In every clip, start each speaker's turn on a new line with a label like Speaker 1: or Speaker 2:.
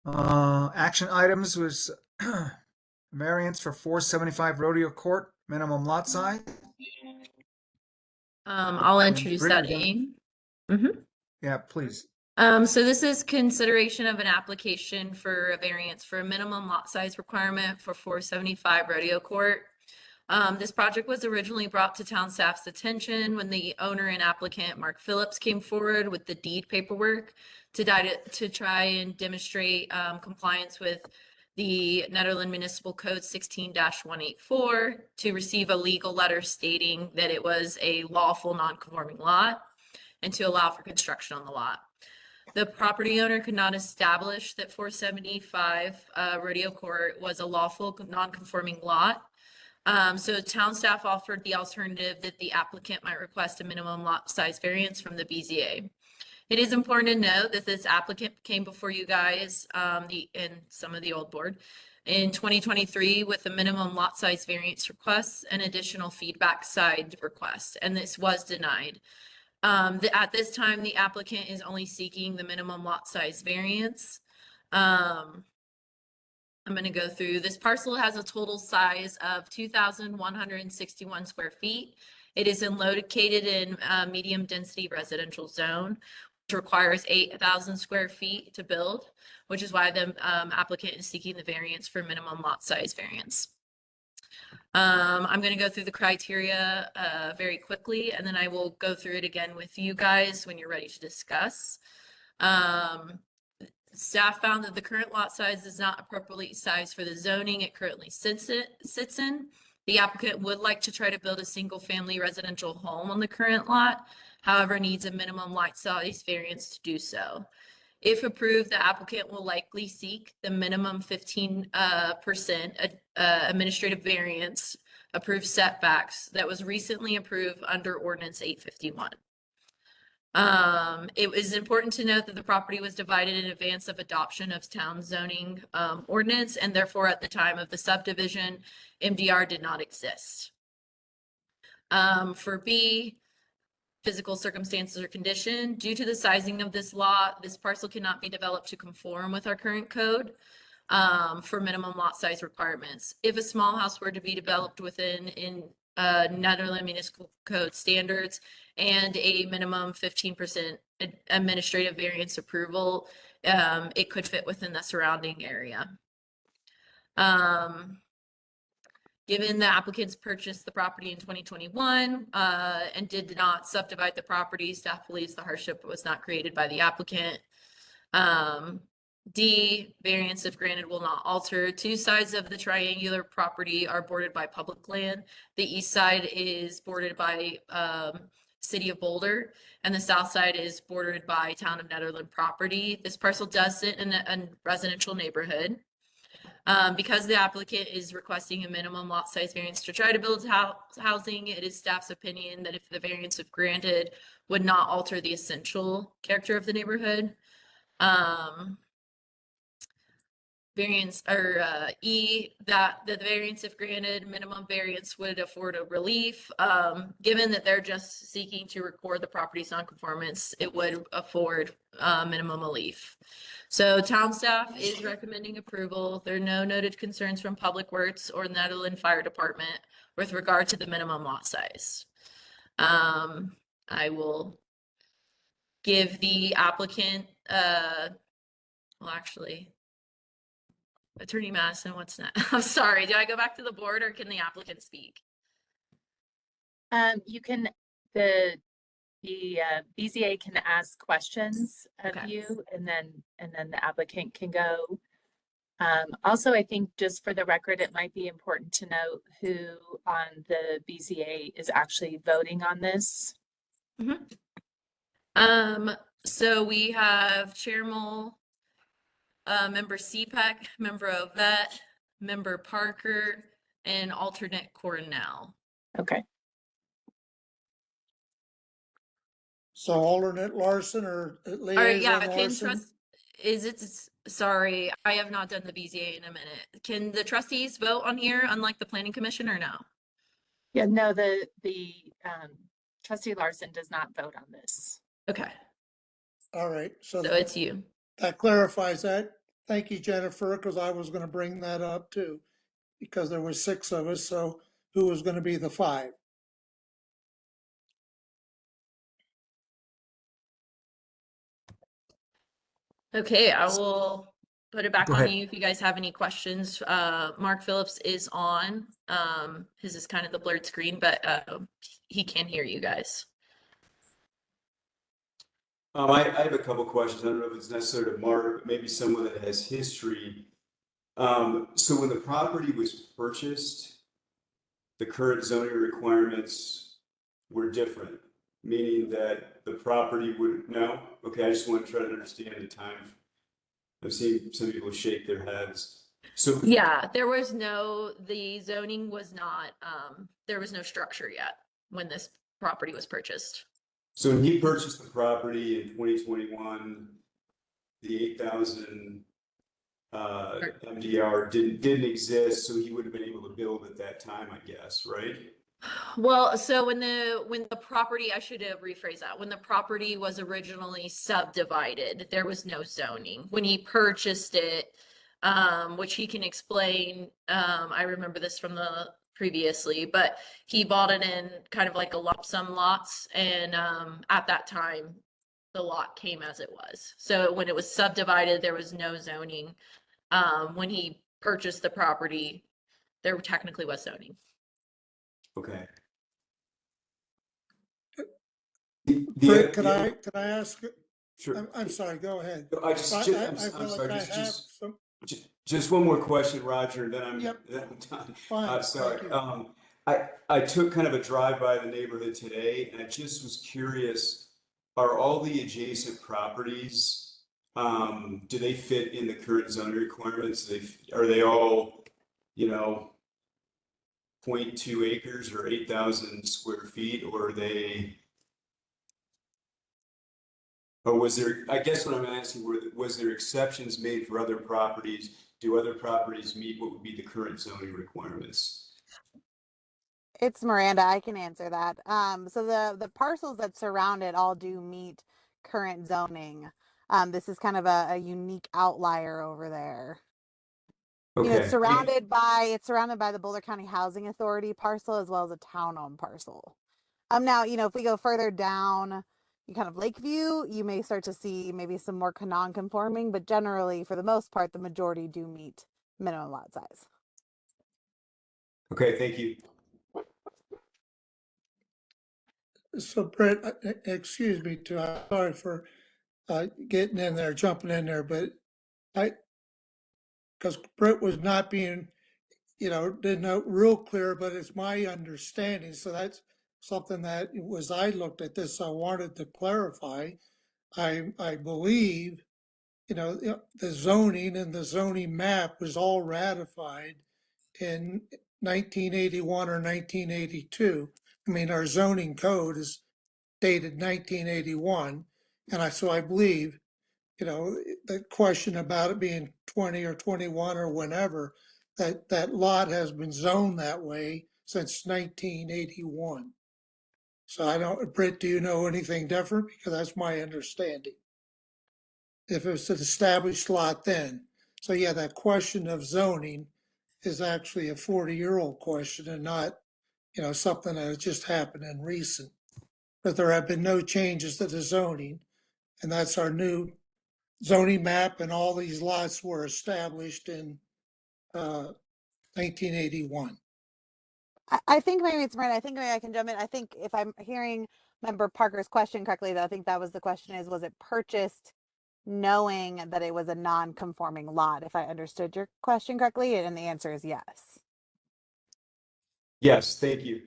Speaker 1: Action items was variance for 475 Rodeo Court, minimum lot size.
Speaker 2: I'll
Speaker 1: And
Speaker 2: introduce that,
Speaker 1: Brittany,
Speaker 2: Aim. Mm-hmm.
Speaker 1: yeah, please.
Speaker 2: So this is consideration of an application for a variance for a minimum lot size requirement for 475 Rodeo Court. This project was originally brought to town staff's attention when the owner and applicant, Mark Phillips, came forward with the deed paperwork to try and demonstrate compliance with the Nederland Municipal Code 16-184 to receive a legal letter stating that it was a lawful non-conforming lot and to allow for construction on the lot. The property owner could not establish that 475 Rodeo Court was a lawful non-conforming lot. So town staff offered the alternative that the applicant might request a minimum lot size variance from the BZA. It is important to note that this applicant came before you guys in some of the old board in 2023 with a minimum lot size variance request and additional feedback side request, and this was denied. At this time, the applicant is only seeking the minimum lot size variance. I'm going to go through. This parcel has a total size of 2,161 square feet. It is located in a medium density residential zone, which requires 8,000 square feet to build, which is why the applicant is seeking the variance for minimum lot size variance. I'm going to go through the criteria very quickly, and then I will go through it again with you guys when you're ready to discuss. Staff found that the current lot size is not appropriately sized for the zoning it currently sits in. The applicant would like to try to build a single-family residential home on the current lot, however, needs a minimum lot size variance to do so. If approved, the applicant will likely seek the minimum 15% administrative variance approved setbacks that was recently approved under Ordinance 851. It is important to note that the property was divided in advance of adoption of town zoning ordinance, and therefore at the time of the subdivision, MDR did not exist. For B, physical circumstances or condition. Due to the sizing of this lot, this parcel cannot be developed to conform with our current code for minimum lot size requirements. If a small house were to be developed within Nederland Municipal Code standards and a minimum 15% administrative variance approval, it could fit within the surrounding area. Given the applicants purchased the property in 2021 and did not subdivide the property, staff believes the hardship was not created by the applicant. D, variance if granted will not alter. Two sides of the triangular property are bordered by public land. The east side is bordered by City of Boulder, and the south side is bordered by Town of Nederland property. This parcel does sit in a residential neighborhood. Because the applicant is requesting a minimum lot size variance to try to build housing, it is staff's opinion that if the variance if granted would not alter the essential character of the neighborhood. Variance or E, that the variance if granted minimum variance would afford a relief. Given that they're just seeking to record the property's nonconformance, it would afford minimum relief. So town staff is recommending approval. There are no noted concerns from Public Works or Nederland Fire Department with regard to the minimum lot size. I will give the applicant, well, actually, Attorney Madison, what's next? I'm sorry, do I go back to the board or can the applicant speak?
Speaker 3: You can, the BZA can ask questions of
Speaker 2: Okay.
Speaker 3: you, and then the applicant can go. Also, I think just for the record, it might be important to note who on the BZA is actually voting on this.
Speaker 2: So we have Chairman, member CPAC, member Ovette, member Parker, and alternate Cornell.
Speaker 3: Okay.
Speaker 4: So alternate Larson or liaison
Speaker 2: All right, yeah, can
Speaker 4: Larson?
Speaker 2: trust, is it, sorry, I have not done the BZA in a minute. Can the trustees vote on here, unlike the planning commission, or no?
Speaker 3: Yeah, no, the trustee Larson does not vote on this.
Speaker 2: Okay,
Speaker 4: All right, so
Speaker 2: so it's you.
Speaker 4: that clarifies that. Thank you, Jennifer, because I was gonna bring that up too, because there were 6 of us, so who was gonna be the 5?
Speaker 2: Okay, I will put it back
Speaker 1: Go
Speaker 2: on
Speaker 1: ahead.
Speaker 2: you if you guys have any questions. Mark Phillips is on. His is kind of the blurred screen, but he can hear you guys.
Speaker 5: I have a couple questions. I don't know if it's necessary to Mark, but maybe someone that has history. So when the property was purchased, the current zoning requirements were different, meaning that the property would, no? Okay, I just want to try to understand the time. I've seen some people shake their heads. So,
Speaker 2: Yeah, the zoning was not, there was no structure yet when this property was purchased.
Speaker 5: so when he purchased the property in 2021, the 8,000 MDR didn't exist, so he would have been able to build at that time, I guess, right?
Speaker 2: Well, so when the property, I should have rephrased that. When the property was originally subdivided, there was no zoning. When he purchased it, which he can explain, I remember this from the previously, but he bought it in kind of like a lump sum lots, and at that time, the lot came as it was. So when it was subdivided, there was no zoning. When he purchased the property, there technically was zoning.
Speaker 5: Okay.
Speaker 4: Brett, could I ask,
Speaker 5: Sure.
Speaker 4: I'm sorry, go ahead.
Speaker 5: I just,
Speaker 4: I
Speaker 5: I'm
Speaker 4: feel
Speaker 5: sorry,
Speaker 4: like I have some,
Speaker 5: just one more question, Roger, and then I'm
Speaker 4: Yep.
Speaker 5: done.
Speaker 4: fine,
Speaker 5: Sorry.
Speaker 4: thank you.
Speaker 5: I took kind of a drive by the neighborhood today, and I just was curious, are all the adjacent properties, do they fit in the current zoning requirements? Are they all, 0.2 acres or 8,000 square feet, or are they? Or was there, I guess what I'm asking, was there exceptions made for other properties? Do other properties meet what would be the current zoning requirements?
Speaker 6: It's Miranda. I can answer that. So the parcels that surround it all do meet current zoning. This is kind of a unique outlier over there. You know,
Speaker 5: Okay.
Speaker 6: it's surrounded by the Boulder County Housing Authority parcel as well as a town-owned parcel. Now, you know, if we go further down, you kind of Lakeview, you may start to see maybe some more non-conforming, but generally, for the most part, the majority do meet minimum lot size.
Speaker 5: Okay, thank you.
Speaker 4: So Brett, excuse me too, I'm sorry for getting in there, jumping in there, but because Brett was not being, didn't know real clear, but it's my understanding, so that's something that was, I looked at this, I wanted to clarify. I believe, the zoning and the zoning map was all ratified in 1981 or 1982. I mean, our zoning code is dated 1981. So I believe, the question about it being 20 or 21 or whenever, that lot has been zoned that way since 1981. So I don't, Britt, do you know anything different? Because that's my understanding. If it was an established lot then. So yeah, that question of zoning is actually a 40-year-old question and not, something that has just happened in recent. But there have been no changes to the zoning, and that's our new zoning map, and all these lots were established in 1981.
Speaker 6: I think maybe it's Miranda. I think maybe I can jump in. I think if I'm hearing Member Parker's question correctly, though, I think that was the question was it purchased knowing that it was a non-conforming lot, if I understood your question correctly? And the answer is yes.
Speaker 5: Yes, thank you.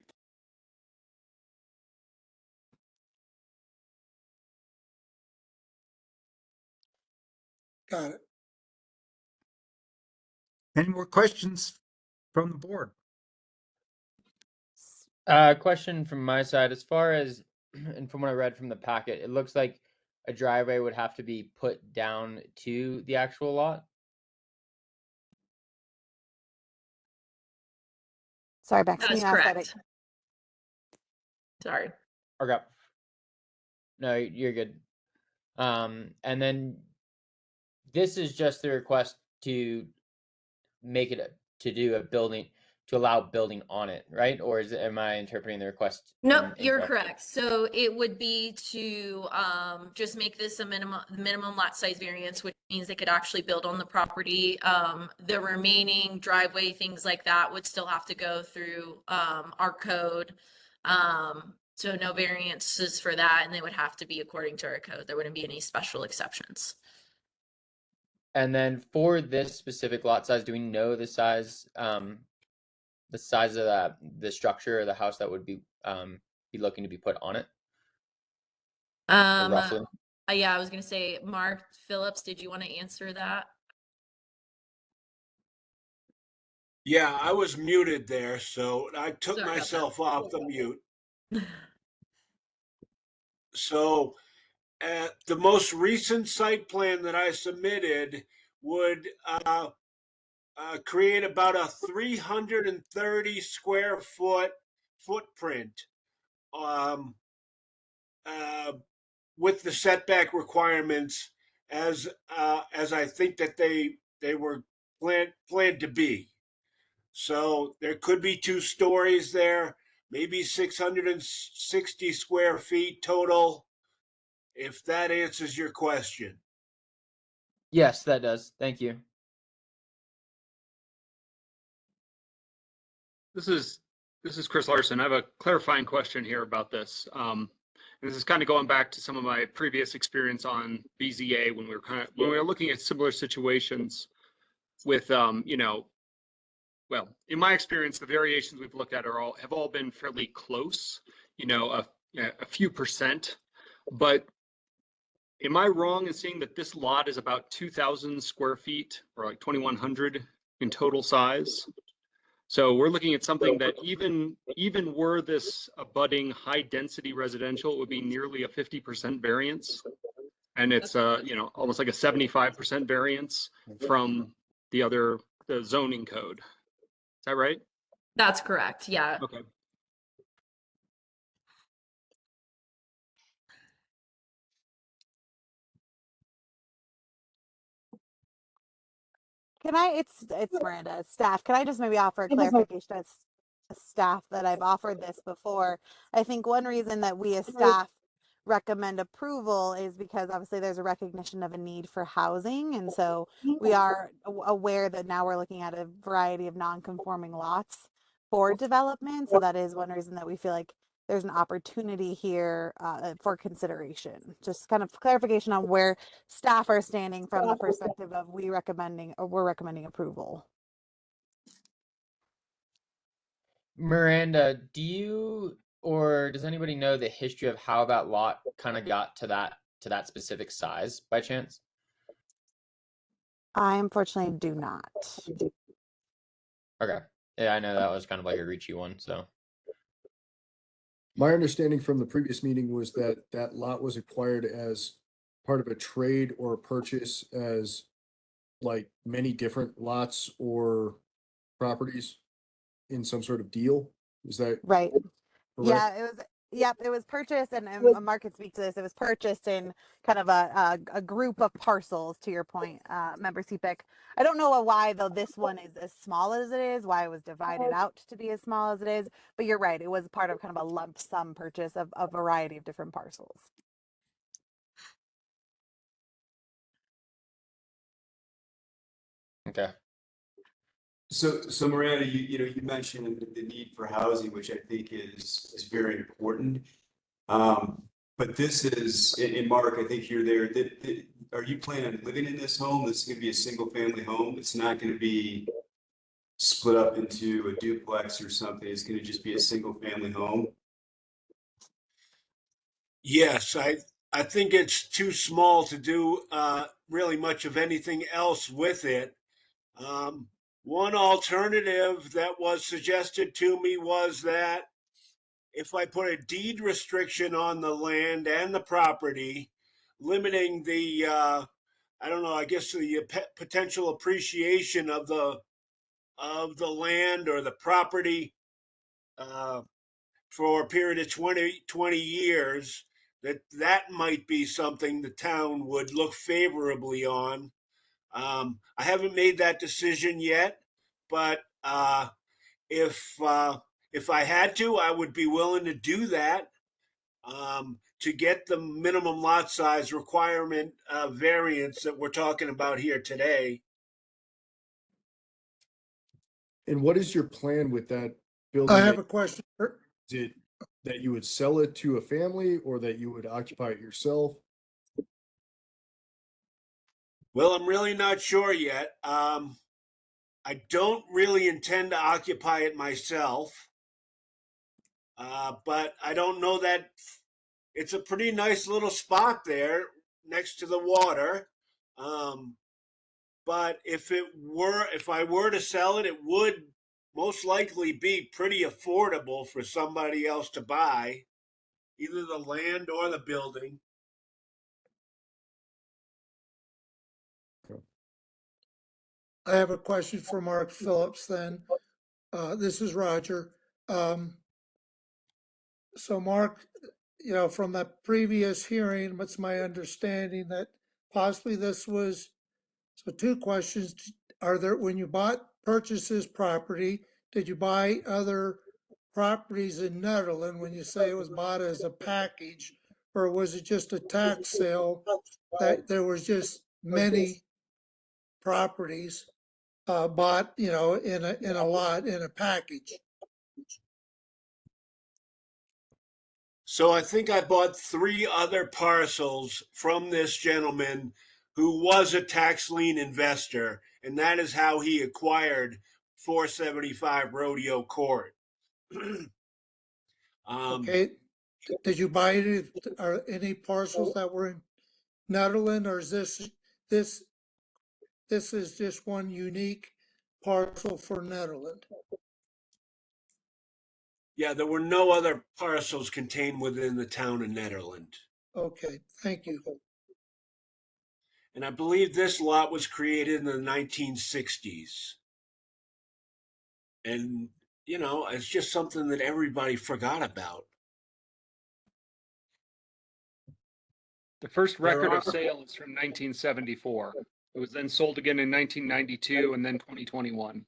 Speaker 4: Got it.
Speaker 1: Any more questions from the board?
Speaker 7: Question from my side, as far as, and from what I read from the packet, it looks like a driveway would have to be put down to the actual lot.
Speaker 6: Sorry, Bex,
Speaker 2: That
Speaker 6: can
Speaker 2: is
Speaker 6: you ask that?
Speaker 2: correct. Sorry.
Speaker 7: Okay. No, you're good. And then this is just the request to make it to do a building to allow building on it, right? Or am I interpreting the request?
Speaker 2: Nope, you're
Speaker 7: incorrectly?
Speaker 2: correct. So it would be to just make this a minimum lot size variance, which means they could actually build on the property. The remaining driveway, things like that would still have to go through our code. So no variances for that, and they would have to be according to our code. There wouldn't be any special exceptions.
Speaker 7: And then for this specific lot size, do we know the size of the structure or the house that would be looking to be put on it? Or roughly?
Speaker 2: Yeah, I was gonna say, Mark Phillips, did you want to answer that?
Speaker 8: Yeah, I was muted there, so I took
Speaker 2: Sorry about that.
Speaker 8: myself off the mute. So the most recent site plan that I submitted would create about a 330 square foot footprint with the setback requirements as I think that they were planned to be. So there could be 2 stories there, maybe 660 square feet total, if that answers your question.
Speaker 7: Yes, that does. Thank you.
Speaker 9: This is Chris Larson. I have a clarifying question here about this. This is kind of going back to some of my previous experience on BZA when we were looking at similar situations with well, in my experience, the variations we've looked at have all been fairly close, a few percent. But am I wrong in seeing that this lot is about 2,000 square feet or like 2,100 in total size? So we're looking at something that even were this abutting high density residential, it would be nearly a 50% variance. And it's almost like a 75% variance from the zoning code. Is that right?
Speaker 2: That's correct, yeah.
Speaker 9: Okay.
Speaker 6: It's Miranda, staff. Can I just maybe offer a clarification as staff that I've offered this before? I think one reason that we as staff recommend approval is because obviously there's a recognition of a need for housing. And so we are aware that now we're looking at a variety of non-conforming lots for development. So that is one reason that we feel like there's an opportunity here for consideration. Just kind of clarification on where staff are standing from the perspective of we're recommending approval.
Speaker 7: Miranda, do you or does anybody know the history of how that lot kind of got to that specific size by chance?
Speaker 6: I unfortunately do not.
Speaker 7: Okay. Yeah, I know that was kind of like a reachy one, so.
Speaker 10: My understanding from the previous meeting was that that lot was acquired as part of a trade or a purchase as like many different lots or properties in some sort of deal. Is that
Speaker 6: Right.
Speaker 10: correct?
Speaker 6: Yeah, it was purchased, and Mark could speak to this. It was purchased in kind of a group of parcels, to your point, member CPIC. I don't know why though this one is as small as it is, why it was divided out to be as small as it is, but you're right, it was part of kind of a lump sum purchase of a variety of different parcels.
Speaker 7: Okay.
Speaker 5: So Miranda, you mentioned the need for housing, which I think is very important. But this is, and Mark, I think you're there. Are you planning on living in this home? This is going to be a single family home. It's not going to be split up into a duplex or something. It's going to just be a single family home.
Speaker 8: Yes, I think it's too small to do really much of anything else with it. One alternative that was suggested to me was that if I put a deed restriction on the land and the property, limiting the, I don't know, I guess the potential appreciation of the land or the property for a period of 20 years, that might be something the town would look favorably on. I haven't made that decision yet, but if I had to, I would be willing to do that to get the minimum lot size requirement variance that we're talking about here today.
Speaker 10: And what is your plan with that
Speaker 4: I
Speaker 10: building?
Speaker 4: have a question.
Speaker 10: Is it that you would sell it to a family or that you would occupy it yourself?
Speaker 8: Well, I'm really not sure yet. I don't really intend to occupy it myself, but I don't know that it's a pretty nice little spot there next to the water. But if I were to sell it, it would most likely be pretty affordable for somebody else to buy, either the land or the building.
Speaker 4: I have a question for Mark Phillips then. This is Roger. So Mark, from that previous hearing, what's my understanding that possibly this was, so two questions. When you purchased this property, did you buy other properties in Netherlands when you say it was bought as a package? Or was it just a tax sale that there was just many properties bought, in a lot, in a package?
Speaker 8: So I think I bought 3 other parcels from this gentleman who was a tax lien investor, and that is how he acquired 475 Rodeo Court.
Speaker 4: Okay, did you buy any parcels that were in Netherlands, or is this is just one unique parcel for Netherlands?
Speaker 8: Yeah, there were no other parcels contained within the town of Nederland.
Speaker 4: Okay, thank you.
Speaker 8: And I believe this lot was created in the 1960s. And, it's just something that everybody forgot about.
Speaker 9: The first
Speaker 8: There
Speaker 9: record
Speaker 8: are-
Speaker 9: of sale is from 1974. It was then sold again in 1992 and then 2021.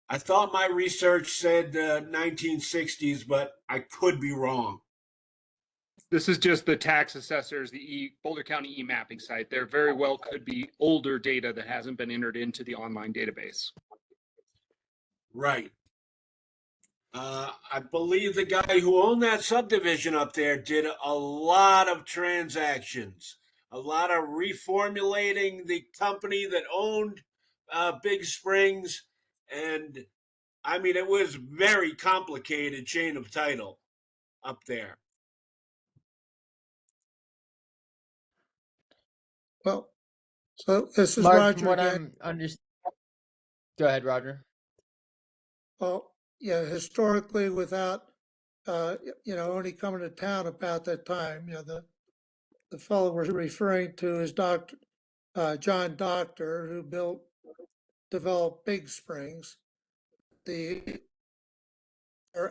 Speaker 8: I thought my research said 1960s, but I could be wrong.
Speaker 9: This is just the tax assessors, the Boulder County e-mapping site. There very well could be older data that hasn't been entered into the online database.
Speaker 8: Right. I believe the guy who owned that subdivision up there did a lot of transactions, a lot of reformulating the company that owned Big Springs. And I mean, it was very complicated chain of title up there.
Speaker 4: Well, so this is
Speaker 7: Mark,
Speaker 4: Roger
Speaker 7: from what
Speaker 4: again.
Speaker 7: I'm understanding, go ahead, Roger.
Speaker 4: Well, yeah, historically, without only coming to town about that time, the fellow we're referring to is John Doctor, who developed Big Springs. There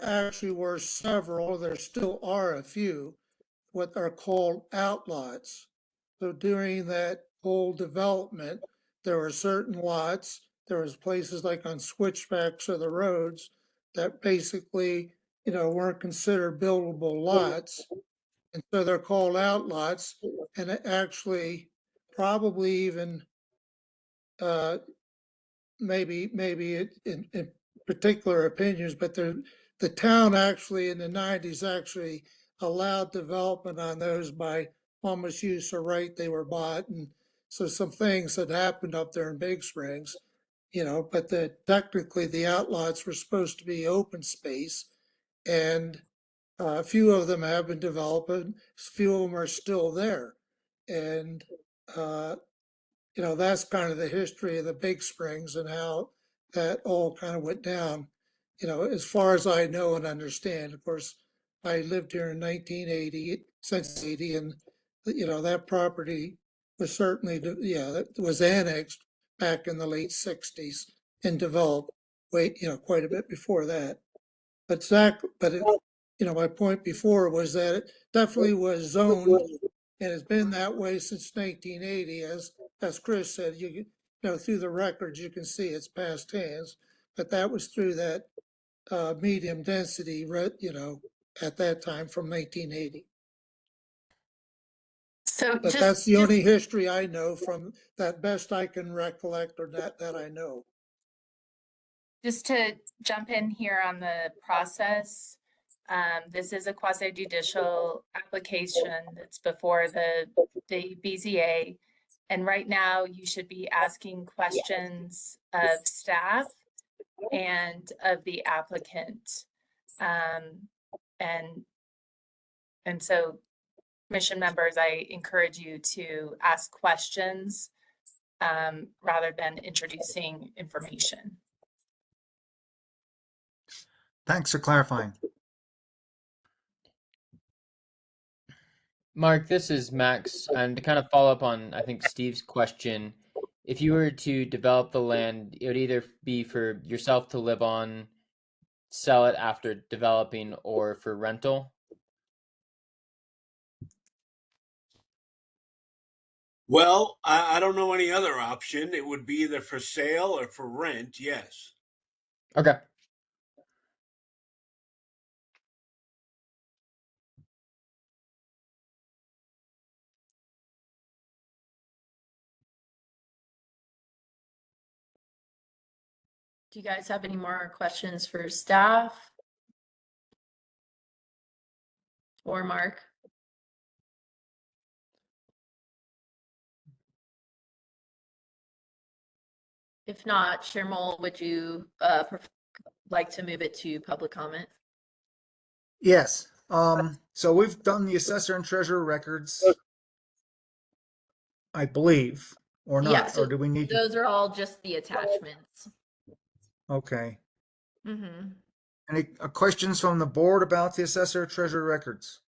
Speaker 4: actually were several, there still are a few, what are called outlots. So during that whole development, there were certain lots, there was places like on switchbacks of the roads that basically, weren't considered buildable lots. And so they're called outlots, and it actually probably even maybe in particular opinions, but the town actually in the 90s actually allowed development on those by almost use of right. They were bought, and so some things that happened up there in Big Springs, but technically the outlots were supposed to be open space, and a few of them have been developed, a few of them are still there. And that's kind of the history of the Big Springs and how that all kind of went down, as far as I know and understand. Of course, I lived here in 1980, since 80, and, that property was certainly, it was annexed back in the late 60s and developed quite a bit before that. But my point before was that it definitely was zoned And it's been that way since 1980, as Chris said, you know, through the records, you can see it's past tense, but that was through that medium density, you know, at that time from 1980.
Speaker 3: So
Speaker 4: But that's the only history I know from that, best I can recollect, or that I know.
Speaker 3: just to jump in here on the process, this is a quasi judicial application that's before the BZA. And right now you should be asking questions of staff and of the applicant. And so commission members, I encourage you to ask questions rather than introducing information.
Speaker 1: Thanks for clarifying.
Speaker 7: Mark, this is Max, and to kind of follow up on, I think, Steve's question, if you were to develop the land, it would either be for yourself to live on, sell it after developing, or for rental.
Speaker 8: Well, I don't know any other option. It would be either for sale or for rent, yes.
Speaker 7: Okay.
Speaker 2: Do you guys have any more questions for staff? Or Mark? If not, Chair Mole, would you like to move it to public comment?
Speaker 1: Yes. So we've done the assessor and treasurer records, I believe, or not,
Speaker 2: Yeah, so
Speaker 1: or do we need to?
Speaker 2: those are all just the attachments.
Speaker 1: Okay.
Speaker 2: Mm-hmm.
Speaker 1: Any questions from the board about the assessor treasurer records?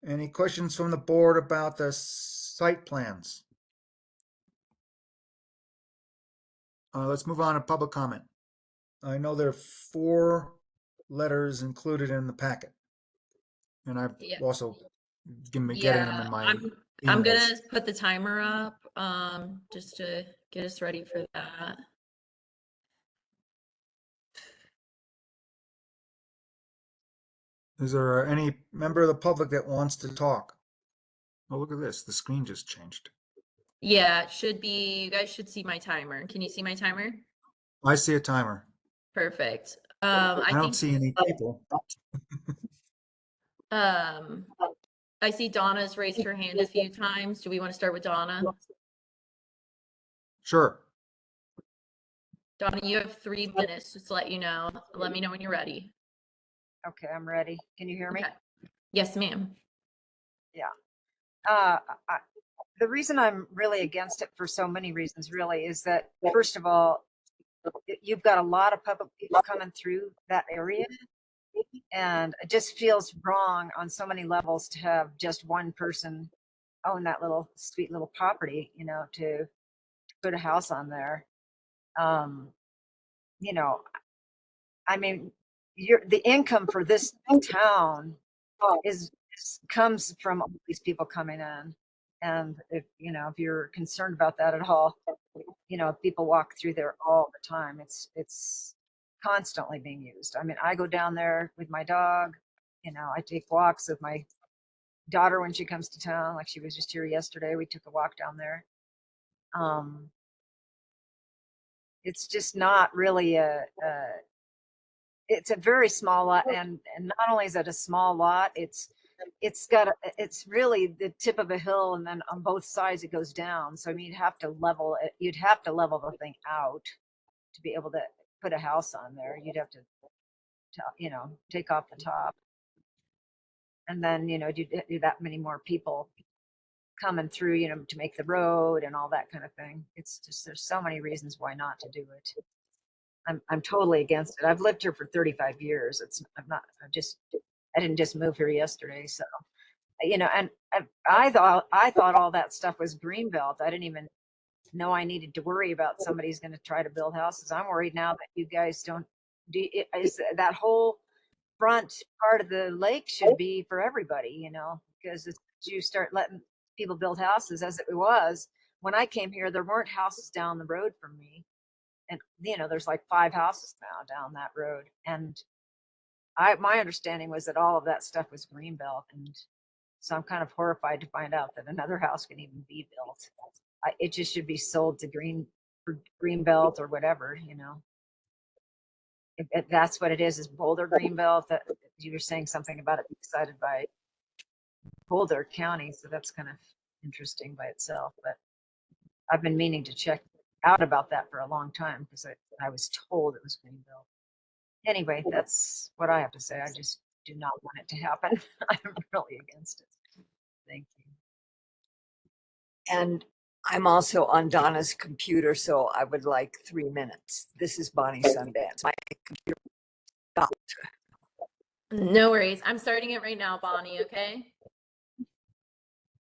Speaker 1: Any questions from the board about the site plans? Let's move on to public comment. I know there are 4 letters included in the packet, and I've also getting them in my
Speaker 2: I'm gonna
Speaker 1: emails.
Speaker 2: put the timer up just to get us ready for that.
Speaker 1: Is there any member of the public that wants to talk? Oh, look at this. The screen just changed.
Speaker 2: Yeah, it should be, you guys should see my timer. Can you see my timer?
Speaker 1: I see a timer.
Speaker 2: Perfect.
Speaker 1: I don't
Speaker 2: think
Speaker 1: see any people.
Speaker 2: I see Donna's raised her hand a few times. Do we want to start with Donna?
Speaker 1: Sure.
Speaker 2: Donna, you have 3 minutes, just to let you know. Let me know when you're ready.
Speaker 11: Okay, I'm ready. Can you hear me?
Speaker 2: Okay. Yes, ma'am.
Speaker 11: The reason I'm really against it for so many reasons really is that, first of all, you've got a lot of public people coming through that area, and it just feels wrong on so many levels to have just one person own that little sweet little property, you know, to put a house on there. You know, I mean, the income for this town comes from all these people coming in. And if you're concerned about that at all, people walk through there all the time. It's constantly being used. I mean, I go down there with my dog, I take walks with my daughter when she comes to town. Like, she was just here yesterday. We took a walk down there. It's just not really it's a very small lot, and not only is it a small lot, it's really the tip of a hill, and then on both sides it goes down. So I mean, you'd have to level the thing out to be able to put a house on there. You'd have to take off the top, and then do that many more people coming through, to make the road and all that kind of thing. It's just, there's so many reasons why not to do it. I'm totally against it. I've lived here for 35 years. I didn't just move here yesterday. So, and I thought all that stuff was greenbelt. I didn't even know I needed to worry about somebody's going to try to build houses. I'm worried now that you guys don't is that whole front part of the lake should be for everybody, you know, because as you start letting people build houses, as it was when I came here, there weren't houses down the road from me, and you know, there's like 5 houses now down that road, and my understanding was that all of that stuff was greenbelt, and so I'm kind of horrified to find out that another house can even be built. It just should be sold to greenbelt or whatever, you know. If that's what it is Boulder Greenbelt. That you were saying something about it being decided by Boulder County, so that's kind of interesting by itself. But I've been meaning to check out about that for a long time because I was told it was greenbelt. Anyway, that's what I have to say. I just do not want it to happen. I'm really against it. Thank you.
Speaker 12: And I'm also on Donna's computer, so I would like 3 minutes. This is Bonnie Sundance. My computer stopped.
Speaker 2: No worries. I'm starting it right now, Bonnie, okay?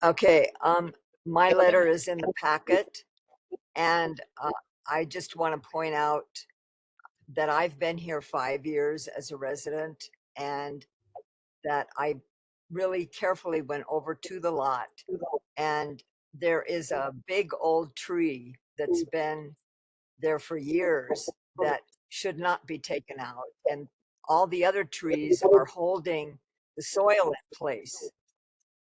Speaker 12: Okay, my letter is in the packet, and I just want to point out that I've been here 5 years as a resident, and that I really carefully went over to the lot, and there is a big old tree that's been there for years that should not be taken out, and all the other trees are holding the soil in place.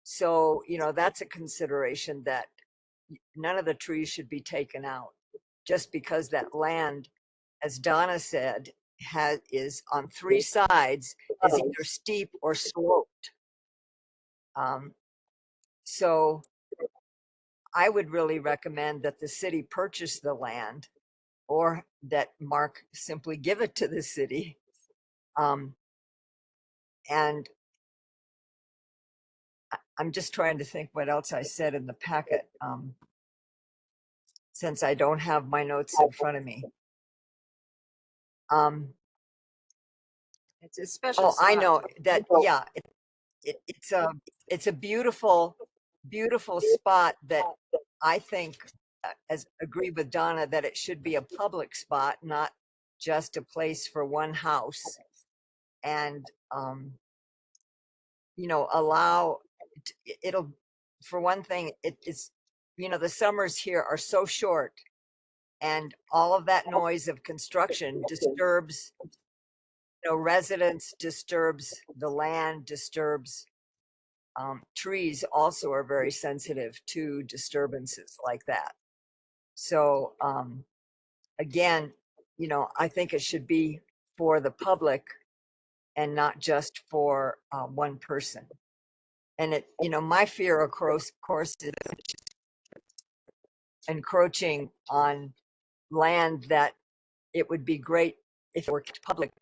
Speaker 12: So, you know, that's a consideration, that none of the trees should be taken out just because that land, as Donna said, is on 3 sides, is either steep or sloped. So I would really recommend that the city purchase the land, or that Mark simply give it to the city. And I'm just trying to think what else I said in the packet, since I don't have my notes in front of me.
Speaker 11: It's a special.
Speaker 12: I know that. Yeah, it's a beautiful, beautiful spot that I think, as agree with Donna, that it should be a public spot, not just a place for one house. And you know, it'll, for one thing, it's, you know, the summers here are so short, and all of that noise of construction disturbs, you know, residents, disturbs the land, disturbs trees. Also are very sensitive to disturbances like that. So again, you know, I think it should be for the public and not just for one person. And it, you know, my fear, of course, is encroaching on land that it would be great if it were public.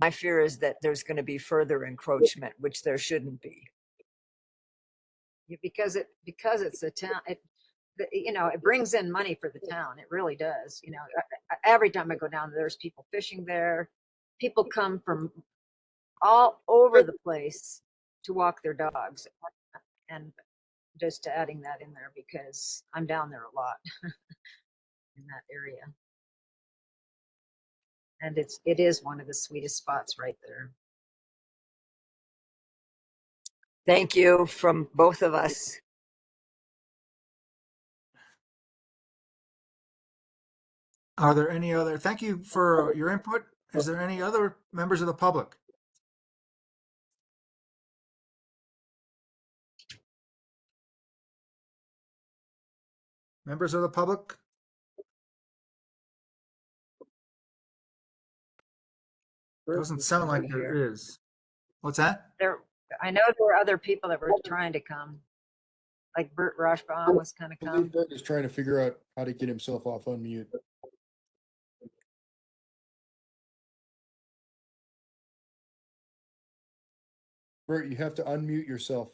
Speaker 12: My fear is that there's going to be further encroachment, which there shouldn't be.
Speaker 11: Because it's a town. You know, it brings in money for the town. It really does. You know, every time I go down, there's people fishing there. People come from all over the place to walk their dogs, and just adding that in there because I'm down there a lot in that area, and it is one of the sweetest spots right there.
Speaker 12: Thank you from both of us.
Speaker 1: Are there any other, thank you for your input. Is there any other members of the public? Members of the public? Doesn't sound like there is. What's that?
Speaker 11: I know there were other people that were trying to come, like Bert Roshbaum was kind of come.
Speaker 10: Bert is trying to figure out how to get himself off unmute. Bert, you have to unmute yourself.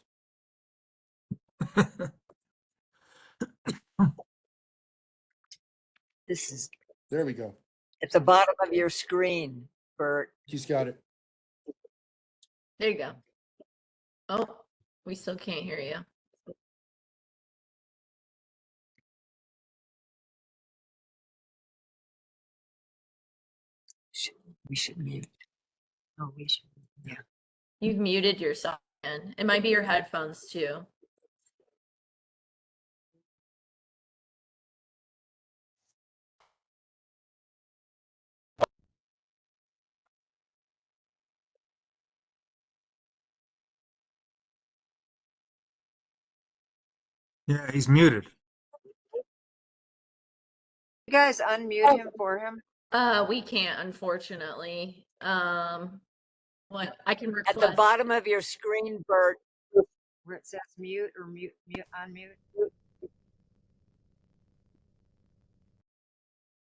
Speaker 12: This is,
Speaker 10: there we go.
Speaker 12: At the bottom of your screen, Bert.
Speaker 10: He's got it.
Speaker 2: There you go. Oh, we still can't hear you.
Speaker 12: We should mute.
Speaker 11: Oh, we should.
Speaker 2: You've muted yourself, and it might be your headphones too.
Speaker 1: Yeah, he's muted.
Speaker 11: You guys unmute him for him?
Speaker 2: We can't, unfortunately. What I can
Speaker 12: At
Speaker 2: request.
Speaker 12: the bottom of your screen, Bert,
Speaker 11: Where it says mute or unmute?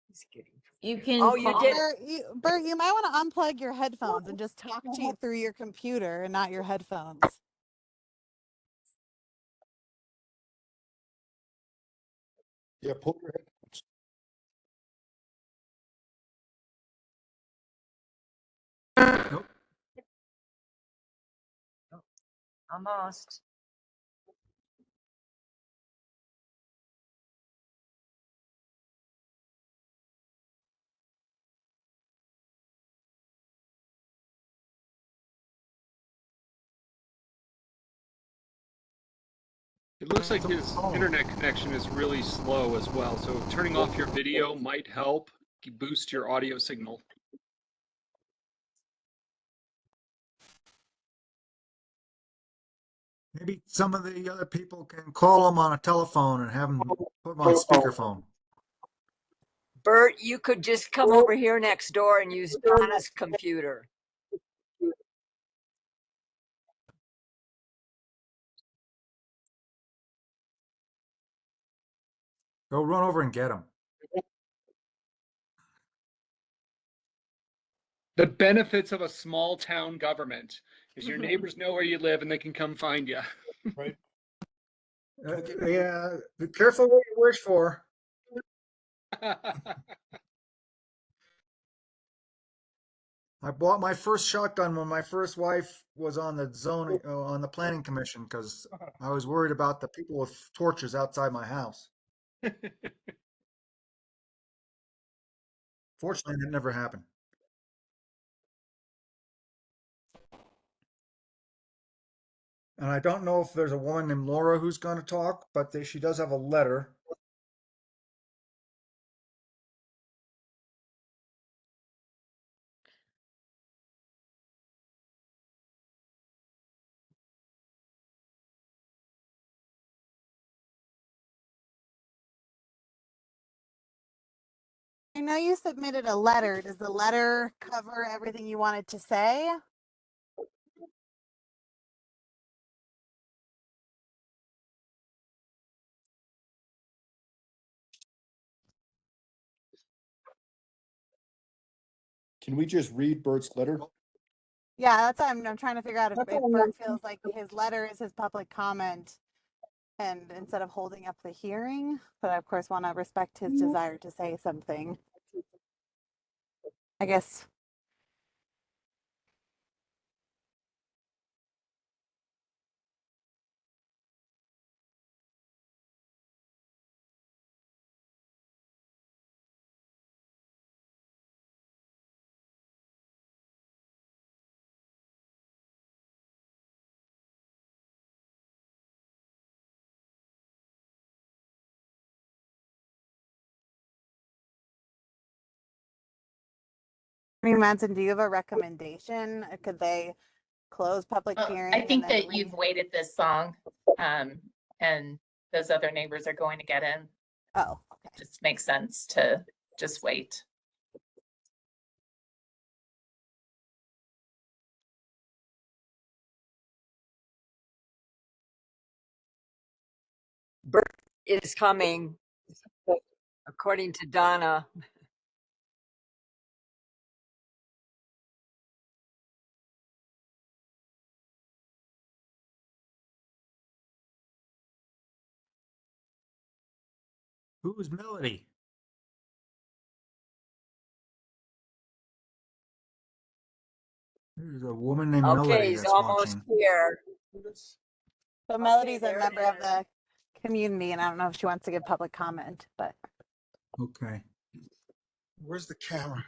Speaker 12: he's getting.
Speaker 2: You can.
Speaker 12: Oh, you
Speaker 2: call-
Speaker 12: did.
Speaker 6: Bert, you might want to unplug your headphones and just talk to you through your computer and not your headphones.
Speaker 10: Yeah, pull your headphones.
Speaker 1: Nope.
Speaker 11: Almost.
Speaker 9: It looks like his internet connection is really slow as well. So turning off your video might help boost your audio signal.
Speaker 1: Maybe some of the other people can call him on a telephone and have him put him on speakerphone.
Speaker 12: Bert, you could just come over here next door and use Donna's computer.
Speaker 1: Go run over and get him.
Speaker 9: The benefits of a small town government is your neighbors know where you live and they can come find you.
Speaker 10: Right.
Speaker 1: Yeah, be careful what you wish for. I bought my first shotgun when my first wife was on the zoning, on the planning commission, because I was worried about the people with torches outside my house. Fortunately, that never happened. And I don't know if there's a woman named Laura who's going to talk, but she does have a letter.
Speaker 6: I know you submitted a letter. Does the letter cover everything you wanted to say?
Speaker 10: Can we just read Bert's letter?
Speaker 6: Yeah, that's what I'm trying to figure out if Bert feels like his letter is his public comment and instead of holding up the hearing, but I of course want to respect his desire to say something. I guess. I mean, Manson, do you have a recommendation? Could they close public hearing?
Speaker 3: I think
Speaker 6: and then
Speaker 3: that you've waited this long, and those other neighbors are going to get in.
Speaker 6: Oh, okay.
Speaker 3: Just makes sense to just wait.
Speaker 12: Bert is coming, according to Donna.
Speaker 1: Who's Melody? There's a woman named
Speaker 12: Okay,
Speaker 1: Melody
Speaker 12: he's
Speaker 1: that's
Speaker 12: almost
Speaker 1: watching.
Speaker 12: here.
Speaker 6: So Melody's
Speaker 12: there
Speaker 6: a
Speaker 12: it
Speaker 6: member of
Speaker 12: is.
Speaker 6: the community, and I don't know if she wants to give public comment, but
Speaker 1: Okay.
Speaker 4: Where's the camera?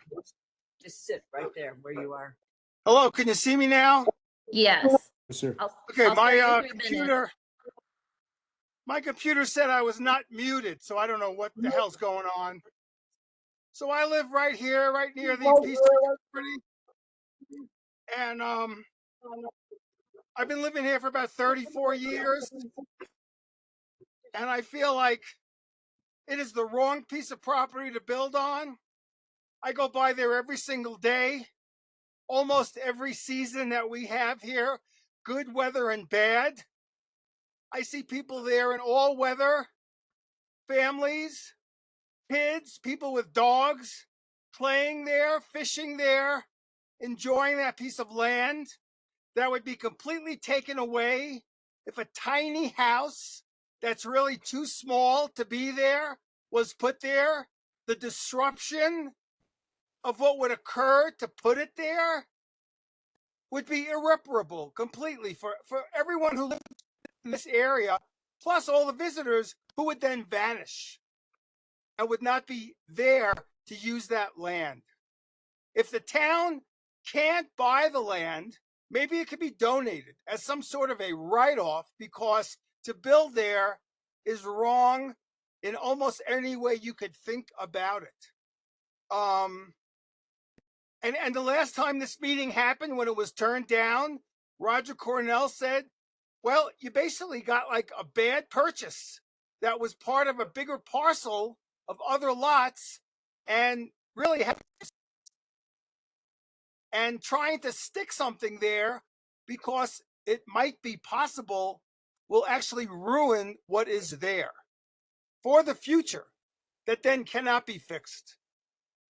Speaker 12: Just sit right there where you are.
Speaker 13: Hello, can you see me now?
Speaker 2: Yes.
Speaker 10: Yes, sir.
Speaker 13: Okay,
Speaker 2: I'll
Speaker 13: my
Speaker 2: start you 3 minutes.
Speaker 13: computer said I was not muted, so I don't know what the hell's going on. So I live right here, right near the piece of property. And I've been living here for about 34 years. And I feel like it is the wrong piece of property to build on. I go by there every single day, almost every season that we have here, good weather and bad. I see people there in all weather, families, kids, people with dogs, playing there, fishing there, enjoying that piece of land that would be completely taken away if a tiny house that's really too small to be there was put there. The disruption of what would occur to put it there would be irreparable completely for everyone who lives in this area, plus all the visitors who would then vanish and would not be there to use that land. If the town can't buy the land, maybe it could be donated as some sort of a write-off, because to build there is wrong in almost any way you could think about it. And the last time this meeting happened, when it was turned down, Roger Cornell said, well, you basically got like a bad purchase that was part of a bigger parcel of other lots, and really and trying to stick something there because it might be possible will actually ruin what is there for the future that then cannot be fixed.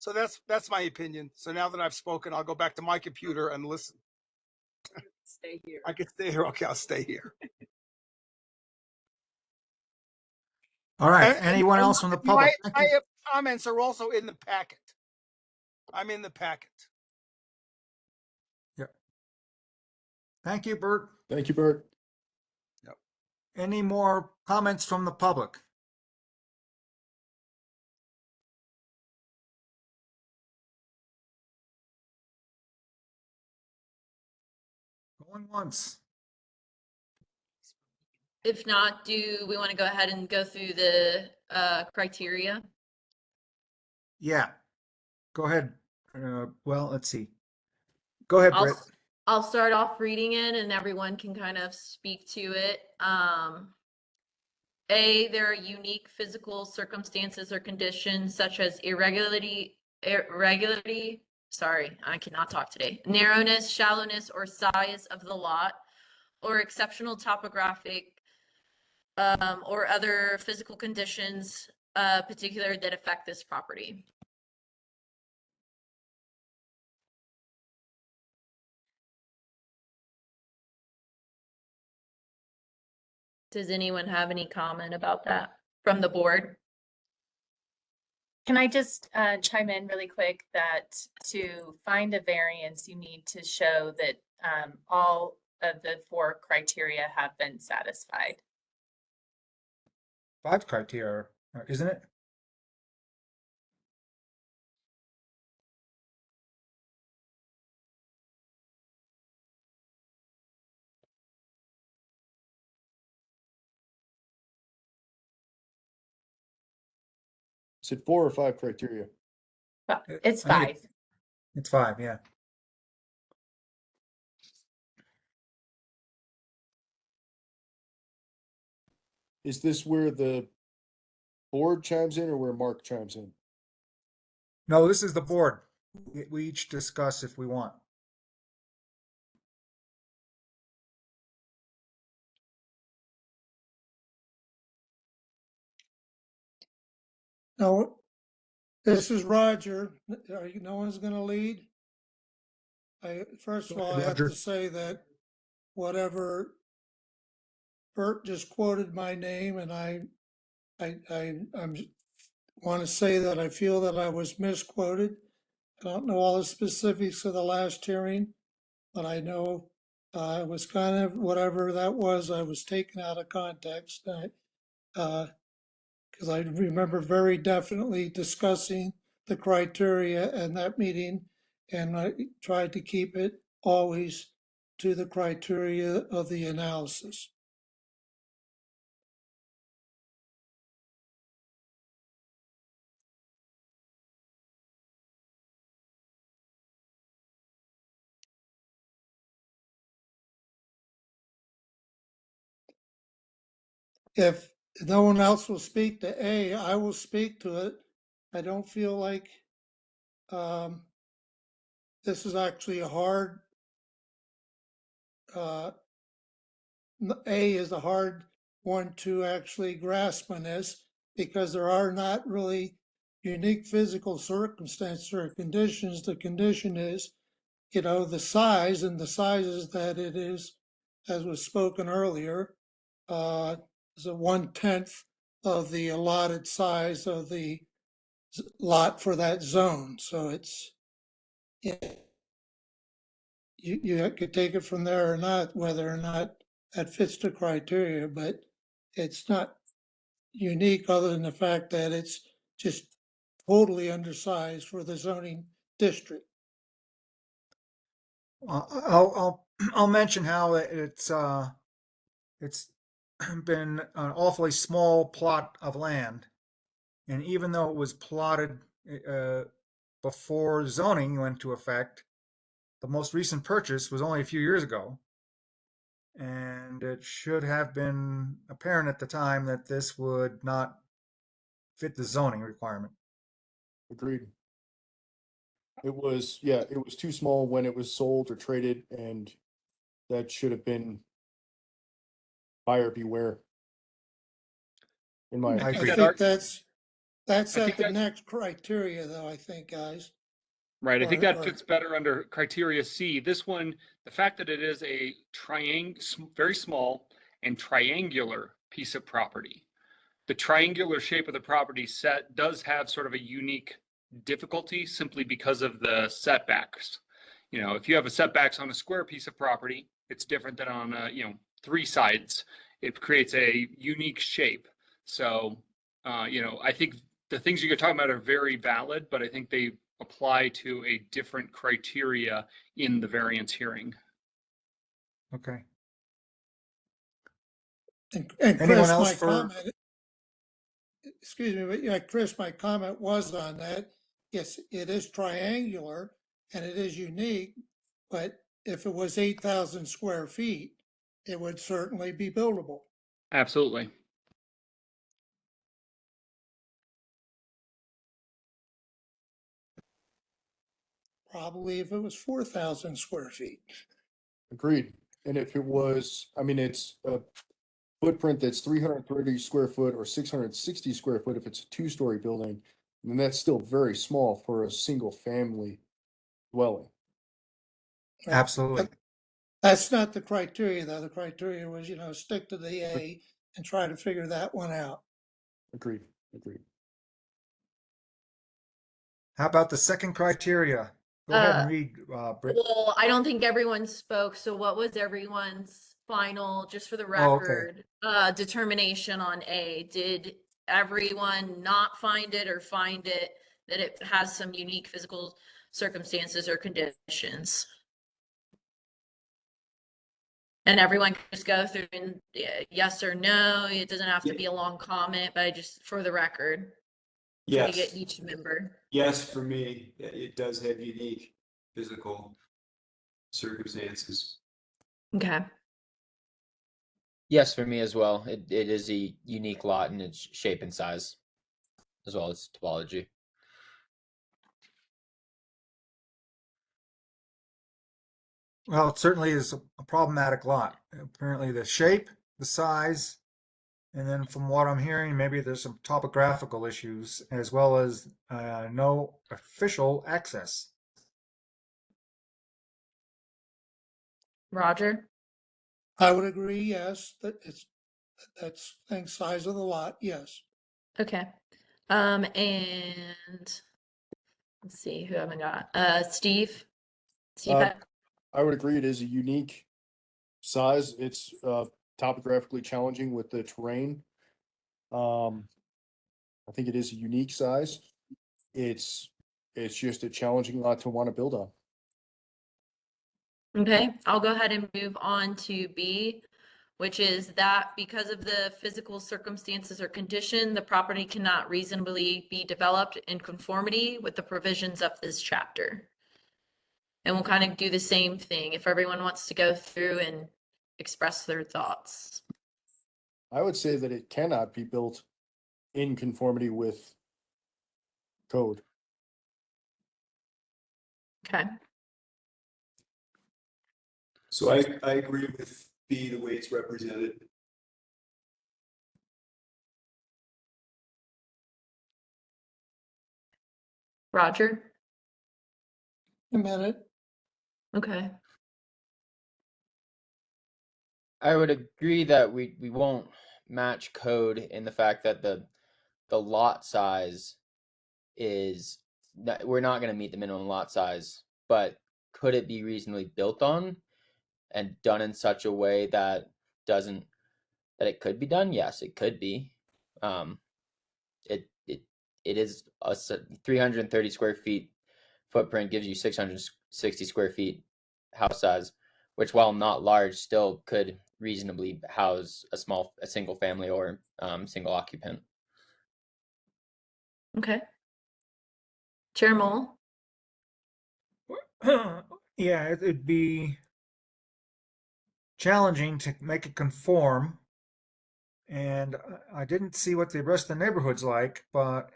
Speaker 13: So that's my opinion. So now that I've spoken, I'll go back to my computer and listen.
Speaker 3: Stay here.
Speaker 13: I can stay here. Okay, I'll stay here.
Speaker 1: All right.
Speaker 13: And-
Speaker 1: Anyone else from the public?
Speaker 13: My comments are also in the packet. I'm in the packet.
Speaker 1: Yep. Thank you, Bert.
Speaker 10: Thank you, Bert.
Speaker 1: Any more comments from the public? Going once.
Speaker 2: If not, do we want to go ahead and go through the criteria?
Speaker 1: Yeah. Go ahead. Well, let's see. Go ahead, Britt.
Speaker 2: I'll start off reading it and everyone can kind of speak to it. There are unique physical circumstances or conditions such as sorry, I cannot talk today, narrowness, shallowness, or size of the lot, or exceptional topographic or other physical conditions particular that affect this property. Does anyone have any comment about that from the board?
Speaker 3: Can I just chime in really quick that to find a variance, you need to show that all of the 4 criteria have been satisfied.
Speaker 1: 5 criteria, isn't it?
Speaker 10: Is it 4 or 5 criteria?
Speaker 3: Well, it's
Speaker 1: I think
Speaker 3: 5.
Speaker 1: It's 5, yeah.
Speaker 10: Is this where the board chimes in or where Mark chimes in?
Speaker 1: No, this is the board. We each discuss if we want.
Speaker 4: No, this is Roger. No one's going to lead. First of all, I have
Speaker 1: Roger.
Speaker 4: to say that whatever Bert just quoted my name, and I want to say that I feel that I was misquoted. I don't know all the specifics of the last hearing, but I know it was kind of whatever that was. I was taken out of context. Because I remember very definitely discussing the criteria in that meeting, and I tried to keep it always to the criteria of the analysis. If no one else will speak to A, I will speak to it. I don't feel like this is actually a hard, A is a hard one to actually grasp on this because there are not really unique physical circumstances or conditions. The condition is, the size, and the sizes that it is, as was spoken earlier, is a 1/10 of the allotted size of the lot for that zone. So it's, you could take it from there or not, whether or not that fits the criteria, but it's not unique other than the fact that it's just totally undersized for the zoning district.
Speaker 1: I'll mention how it's been an awfully small plot of land, and even though it was plotted before zoning went into effect, the most recent purchase was only a few years ago, and it should have been apparent at the time that this would not fit the zoning requirement.
Speaker 10: Agreed. It was, yeah, it was too small when it was sold or traded, and that should have been buyer beware. In my
Speaker 1: I
Speaker 4: I
Speaker 1: agree.
Speaker 4: think that's
Speaker 9: I
Speaker 4: at
Speaker 9: think
Speaker 4: the
Speaker 9: that's
Speaker 4: next criteria though, I think, guys.
Speaker 9: right. I think that
Speaker 4: Or
Speaker 9: fits better under criteria C. This one, the fact that it is a very small and triangular piece of property. The triangular shape of the property set does have sort of a unique difficulty simply because of the setbacks. If you have a setbacks on a square piece of property, it's different than on three sides. It creates a unique shape. So, I think the things you're talking about are very valid, but I think they apply to a different criteria in the variance hearing.
Speaker 1: Okay.
Speaker 4: and
Speaker 1: Anyone
Speaker 4: Chris,
Speaker 1: else
Speaker 4: my
Speaker 1: for?
Speaker 4: comment, excuse me, but yeah, Chris, my comment was on that. Yes, it is triangular and it is unique, but if it was 8,000 square feet, it would certainly be buildable.
Speaker 9: Absolutely.
Speaker 4: Probably if it was 4,000 square feet.
Speaker 10: Agreed. And if it was, I mean, it's a footprint that's 330 square foot or 660 square foot if it's a two-story building, then that's still very small for a single family dwelling.
Speaker 1: Absolutely.
Speaker 4: That's not the criteria though. The criteria was, stick to the A and try to figure that one out.
Speaker 10: Agreed. Agreed.
Speaker 1: How about the second criteria? Go ahead and read, Britt.
Speaker 2: Well, I don't think everyone spoke. So what was everyone's final, just for the
Speaker 1: Oh, okay.
Speaker 2: record, determination on A? Did everyone not find it or find it that it has some unique physical circumstances or conditions? And everyone can just go through and yes or no. It doesn't have to be a long comment, but I just, for the record, try to get
Speaker 5: Yes.
Speaker 2: each member.
Speaker 5: Yes, for me, it does have unique physical circumstances.
Speaker 2: Okay.
Speaker 7: Yes, for me as well. It is a unique lot in its shape and size, as well as topology.
Speaker 1: Well, it certainly is a problematic lot. Apparently the shape, the size, and then from what I'm hearing, maybe there's some topographical issues as well as no official access.
Speaker 2: Roger?
Speaker 4: I would agree, yes, that's the size of the lot, yes.
Speaker 2: Okay. And let's see who haven't got. Steve?
Speaker 10: I would agree it is a unique size. It's topographically challenging with the terrain. I think it is a unique size. It's just a challenging lot to want to build on.
Speaker 2: Okay, I'll go ahead and move on to B, which is that because of the physical circumstances or condition, the property cannot reasonably be developed in conformity with the provisions of this chapter. And we'll kind of do the same thing if everyone wants to go through and express their thoughts.
Speaker 10: I would say that it cannot be built in conformity with code.
Speaker 2: Okay,
Speaker 5: So I agree with B, the way it's represented.
Speaker 2: Roger?
Speaker 4: A minute.
Speaker 2: Okay,
Speaker 7: I would agree that we won't match code in the fact that the lot size is we're not going to meet the minimum lot size, but could it be reasonably built on and done in such a way that doesn't that it could be done? Yes, it could be. It is a 330 square feet footprint gives you 660 square feet house size, which while not large, still could reasonably house a single family or single occupant.
Speaker 2: okay. Chair Mole?
Speaker 1: Yeah, it'd be challenging to make it conform. And I didn't see what the rest of the neighborhood's like, but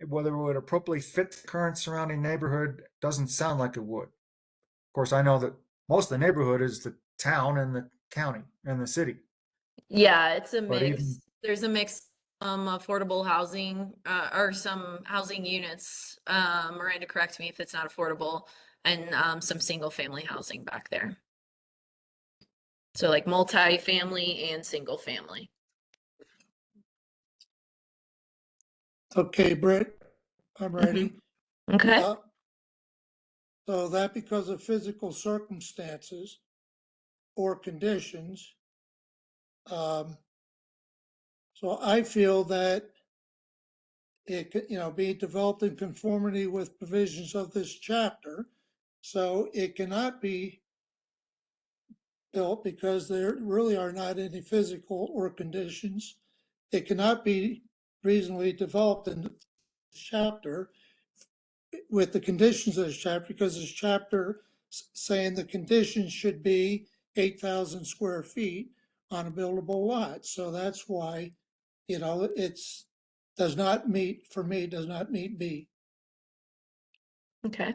Speaker 1: whether it would appropriately fit the current surrounding neighborhood doesn't sound like it would. Of course, I know that most of the neighborhood is the town and the county and the city.
Speaker 2: Yeah, it's a
Speaker 1: But
Speaker 2: mix.
Speaker 1: even
Speaker 2: There's a mix, affordable housing, or some housing units. Miranda, correct me if it's not affordable, and some single family housing back there. So like multi-family and single family.
Speaker 4: Okay, Britt, I'm ready.
Speaker 2: Okay.
Speaker 4: So that because of physical circumstances or conditions, so I feel that it could, be developed in conformity with provisions of this chapter. So it cannot be built because there really are not any physical or conditions. It cannot be reasonably developed in the chapter with the conditions of this chapter because this chapter saying the conditions should be 8,000 square feet on a buildable lot. So that's why, it's does not meet, for me, does not meet B.
Speaker 2: Okay.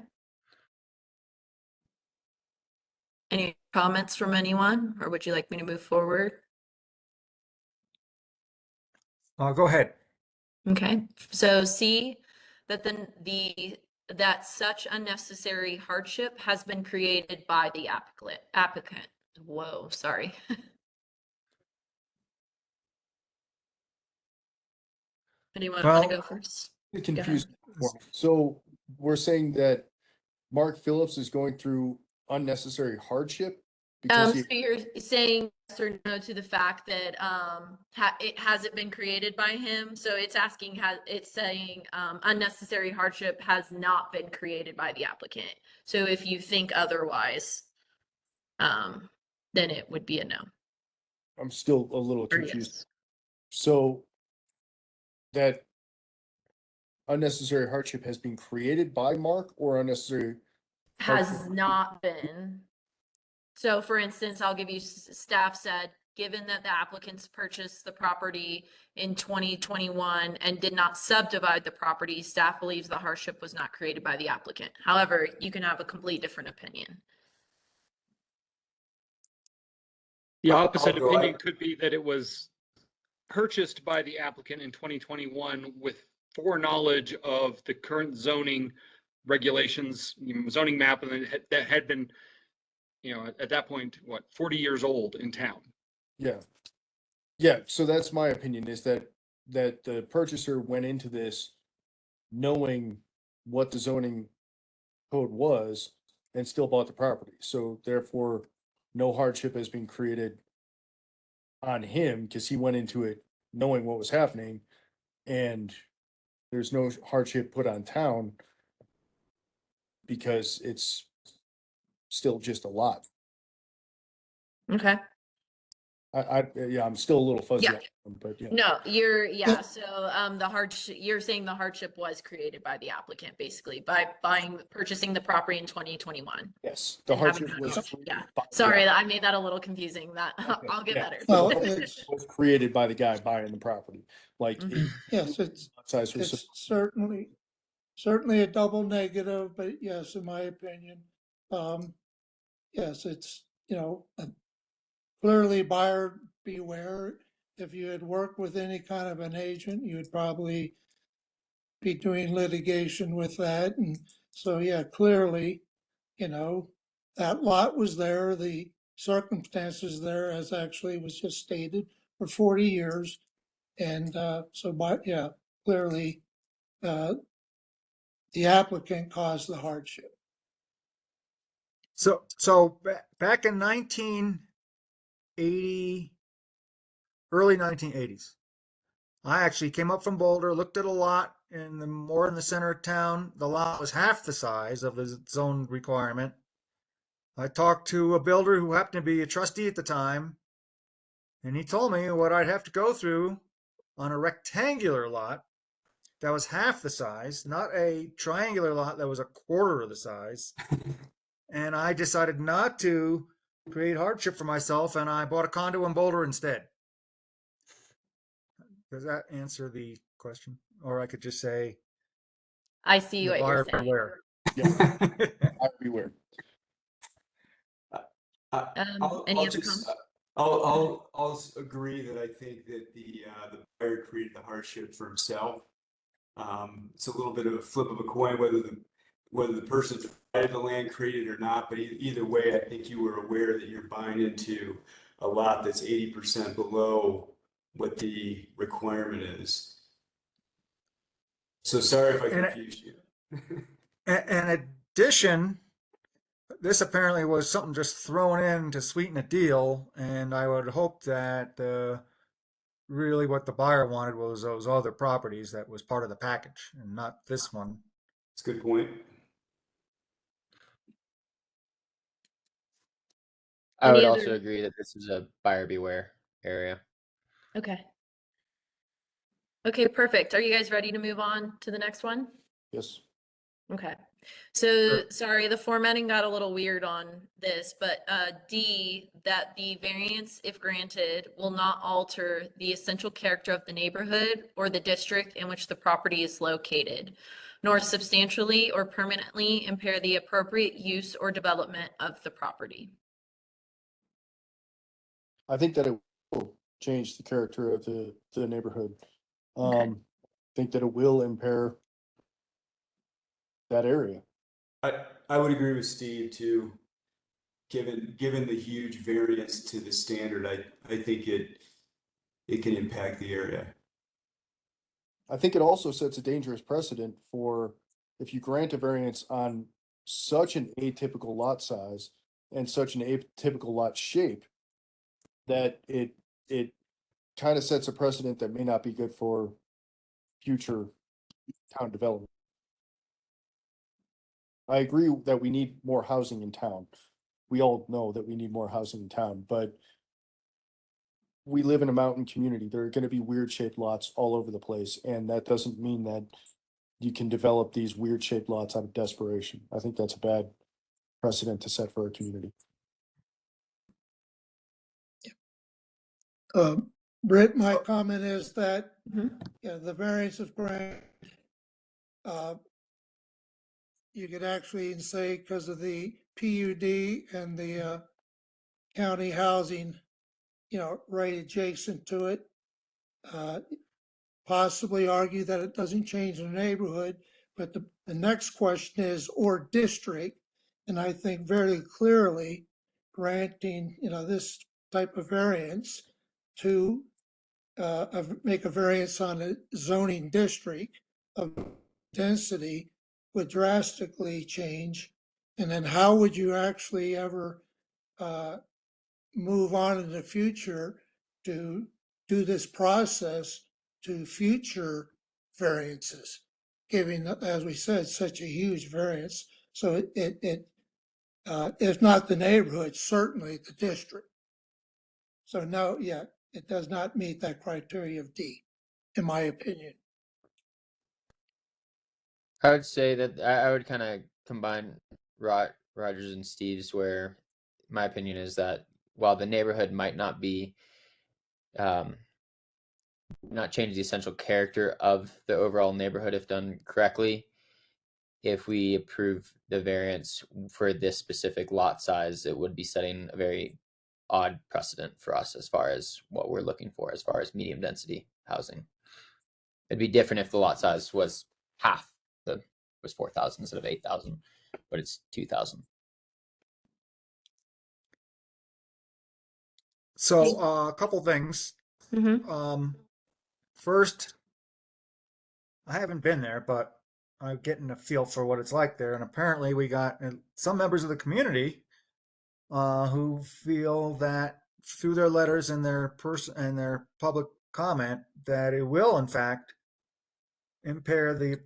Speaker 2: Any comments from anyone, or would you like me to move forward?
Speaker 1: go ahead.
Speaker 2: Okay, so C, that that such unnecessary hardship has been created by the applicant. Whoa, sorry. Anyone want to go first?
Speaker 10: Confused. So we're saying that Mark Phillips is going through unnecessary hardship because
Speaker 2: So you're saying yes or no to the fact that it hasn't been created by him. So it's asking, it's saying unnecessary hardship has not been created by the applicant. So if you think otherwise, then it would be a no.
Speaker 10: I'm still a little
Speaker 2: Or
Speaker 10: confused.
Speaker 2: yes.
Speaker 10: So that unnecessary hardship has been created by Mark or unnecessary
Speaker 2: Has not been. So for instance, I'll give you, staff said, given that the applicants purchased the property in 2021 and did not subdivide the property, staff believes the hardship was not created by the applicant. However, you can have a complete different opinion.
Speaker 9: The opposite opinion could be that it was purchased by the applicant in 2021 with foreknowledge of the current zoning regulations, zoning map, and that had been, at that point, 40 years old in town.
Speaker 10: Yeah. Yeah, so that's my opinion is that the purchaser went into this knowing what the zoning code was and still bought the property. So therefore, no hardship has been created on him because he went into it knowing what was happening, and there's no hardship put on town because it's still just a lot.
Speaker 2: Okay.
Speaker 10: Yeah, I'm still a little fuzzy,
Speaker 2: Yeah.
Speaker 10: on that one, but yeah.
Speaker 2: No, so, the hardship, you're saying the hardship was created by the applicant, basically, by purchasing the property in 2021.
Speaker 10: Yes, the
Speaker 2: and having
Speaker 10: hardship
Speaker 2: that
Speaker 10: was.
Speaker 2: hardship. Yeah.
Speaker 10: by the
Speaker 2: Sorry,
Speaker 10: guy.
Speaker 2: I made that a little confusing. That I'll get
Speaker 10: Yeah.
Speaker 2: better.
Speaker 4: Well,
Speaker 10: The hardship
Speaker 4: it's,
Speaker 10: was created by the guy buying the property. Like,
Speaker 2: Mhm.
Speaker 4: yes, it's,
Speaker 10: lot size was
Speaker 4: it's certainly a double negative, but yes, in my opinion, yes, it's, clearly buyer beware. If you had worked with any kind of an agent, you would probably be doing litigation with that. And so, yeah, clearly, that lot was there, the circumstances there, as actually was just stated, for 40 years. And yeah, clearly, the applicant caused the hardship.
Speaker 1: So back in 1980, early 1980s, I actually came up from Boulder, looked at a lot more in the center of town. The lot was half the size of the zone requirement. I talked to a builder who happened to be a trustee at the time, and he told me what I'd have to go through on a rectangular lot that was half the size, not a triangular lot that was a quarter of the size. And I decided not to create hardship for myself, and I bought a condo in Boulder instead. Does that answer the question? Or I could just say,
Speaker 2: I see what you're saying.
Speaker 1: beware.
Speaker 10: Yeah, buyer beware.
Speaker 2: Any other comments?
Speaker 5: I'll agree that I think that the buyer created the hardship for himself. It's a little bit of a flip of a coin whether the person provided the land created or not, but either way, I think you were aware that you're buying into a lot that's 80% below what the requirement is. So sorry if I confused you.
Speaker 1: In addition, this apparently was something just thrown in to sweeten a deal, and I would hope that really what the buyer wanted was those other properties that was part of the package and not this one.
Speaker 5: That's a good point.
Speaker 7: I would
Speaker 2: Any
Speaker 7: also
Speaker 2: other-
Speaker 7: agree that this is a buyer beware area.
Speaker 2: Okay. Okay, perfect. Are you guys ready to move on to the next one?
Speaker 10: Yes.
Speaker 2: Okay. So sorry, the formatting got a little weird on this, but D, that the variance, if granted, will not alter the essential character of the neighborhood or the district in which the property is located, nor substantially or permanently impair the appropriate use or development of the property.
Speaker 10: I think that it will change the character of the neighborhood.
Speaker 2: Okay.
Speaker 10: I think that it will impair that area.
Speaker 5: I would agree with Steve too. Given the huge variance to the standard, I think it can impact the area.
Speaker 10: I think it also sets a dangerous precedent for if you grant a variance on such an atypical lot size and such an atypical lot shape, that it kind of sets a precedent that may not be good for future town development. I agree that we need more housing in town. We all know that we need more housing in town, but we live in a mountain community. There are going to be weird shaped lots all over the place, and that doesn't mean that you can develop these weird shaped lots out of desperation. I think that's a bad precedent to set for our community.
Speaker 4: Britt, my comment is that,
Speaker 2: Mhm.
Speaker 4: the variance of grant, you could actually say because of the PUD and the county housing, right adjacent to it, possibly argue that it doesn't change the neighborhood, but the next question is, or district, and I think very clearly granting, this type of variance to make a variance on a zoning district of density would drastically change. And then how would you actually ever move on in the future to do this process to future variances, giving, as we said, such a huge variance So it if not the neighborhood, certainly the district. So no, yeah, it does not meet that criteria of D, in my opinion.
Speaker 7: I would say that I would kind of combine Rogers and Steve's, where my opinion is that while the neighborhood might not be not change the essential character of the overall neighborhood if done correctly, if we approve the variance for this specific lot size, it would be setting a very odd precedent for us as far as what we're looking for as far as medium density housing. It'd be different if the lot size was half was 4,000 instead of 8,000, but it's 2,000.
Speaker 1: So a couple things. First, I haven't been there, but I'm getting a feel for what it's like there. And apparently we got some members of the community who feel that through their letters and their public comment that it will in fact impair the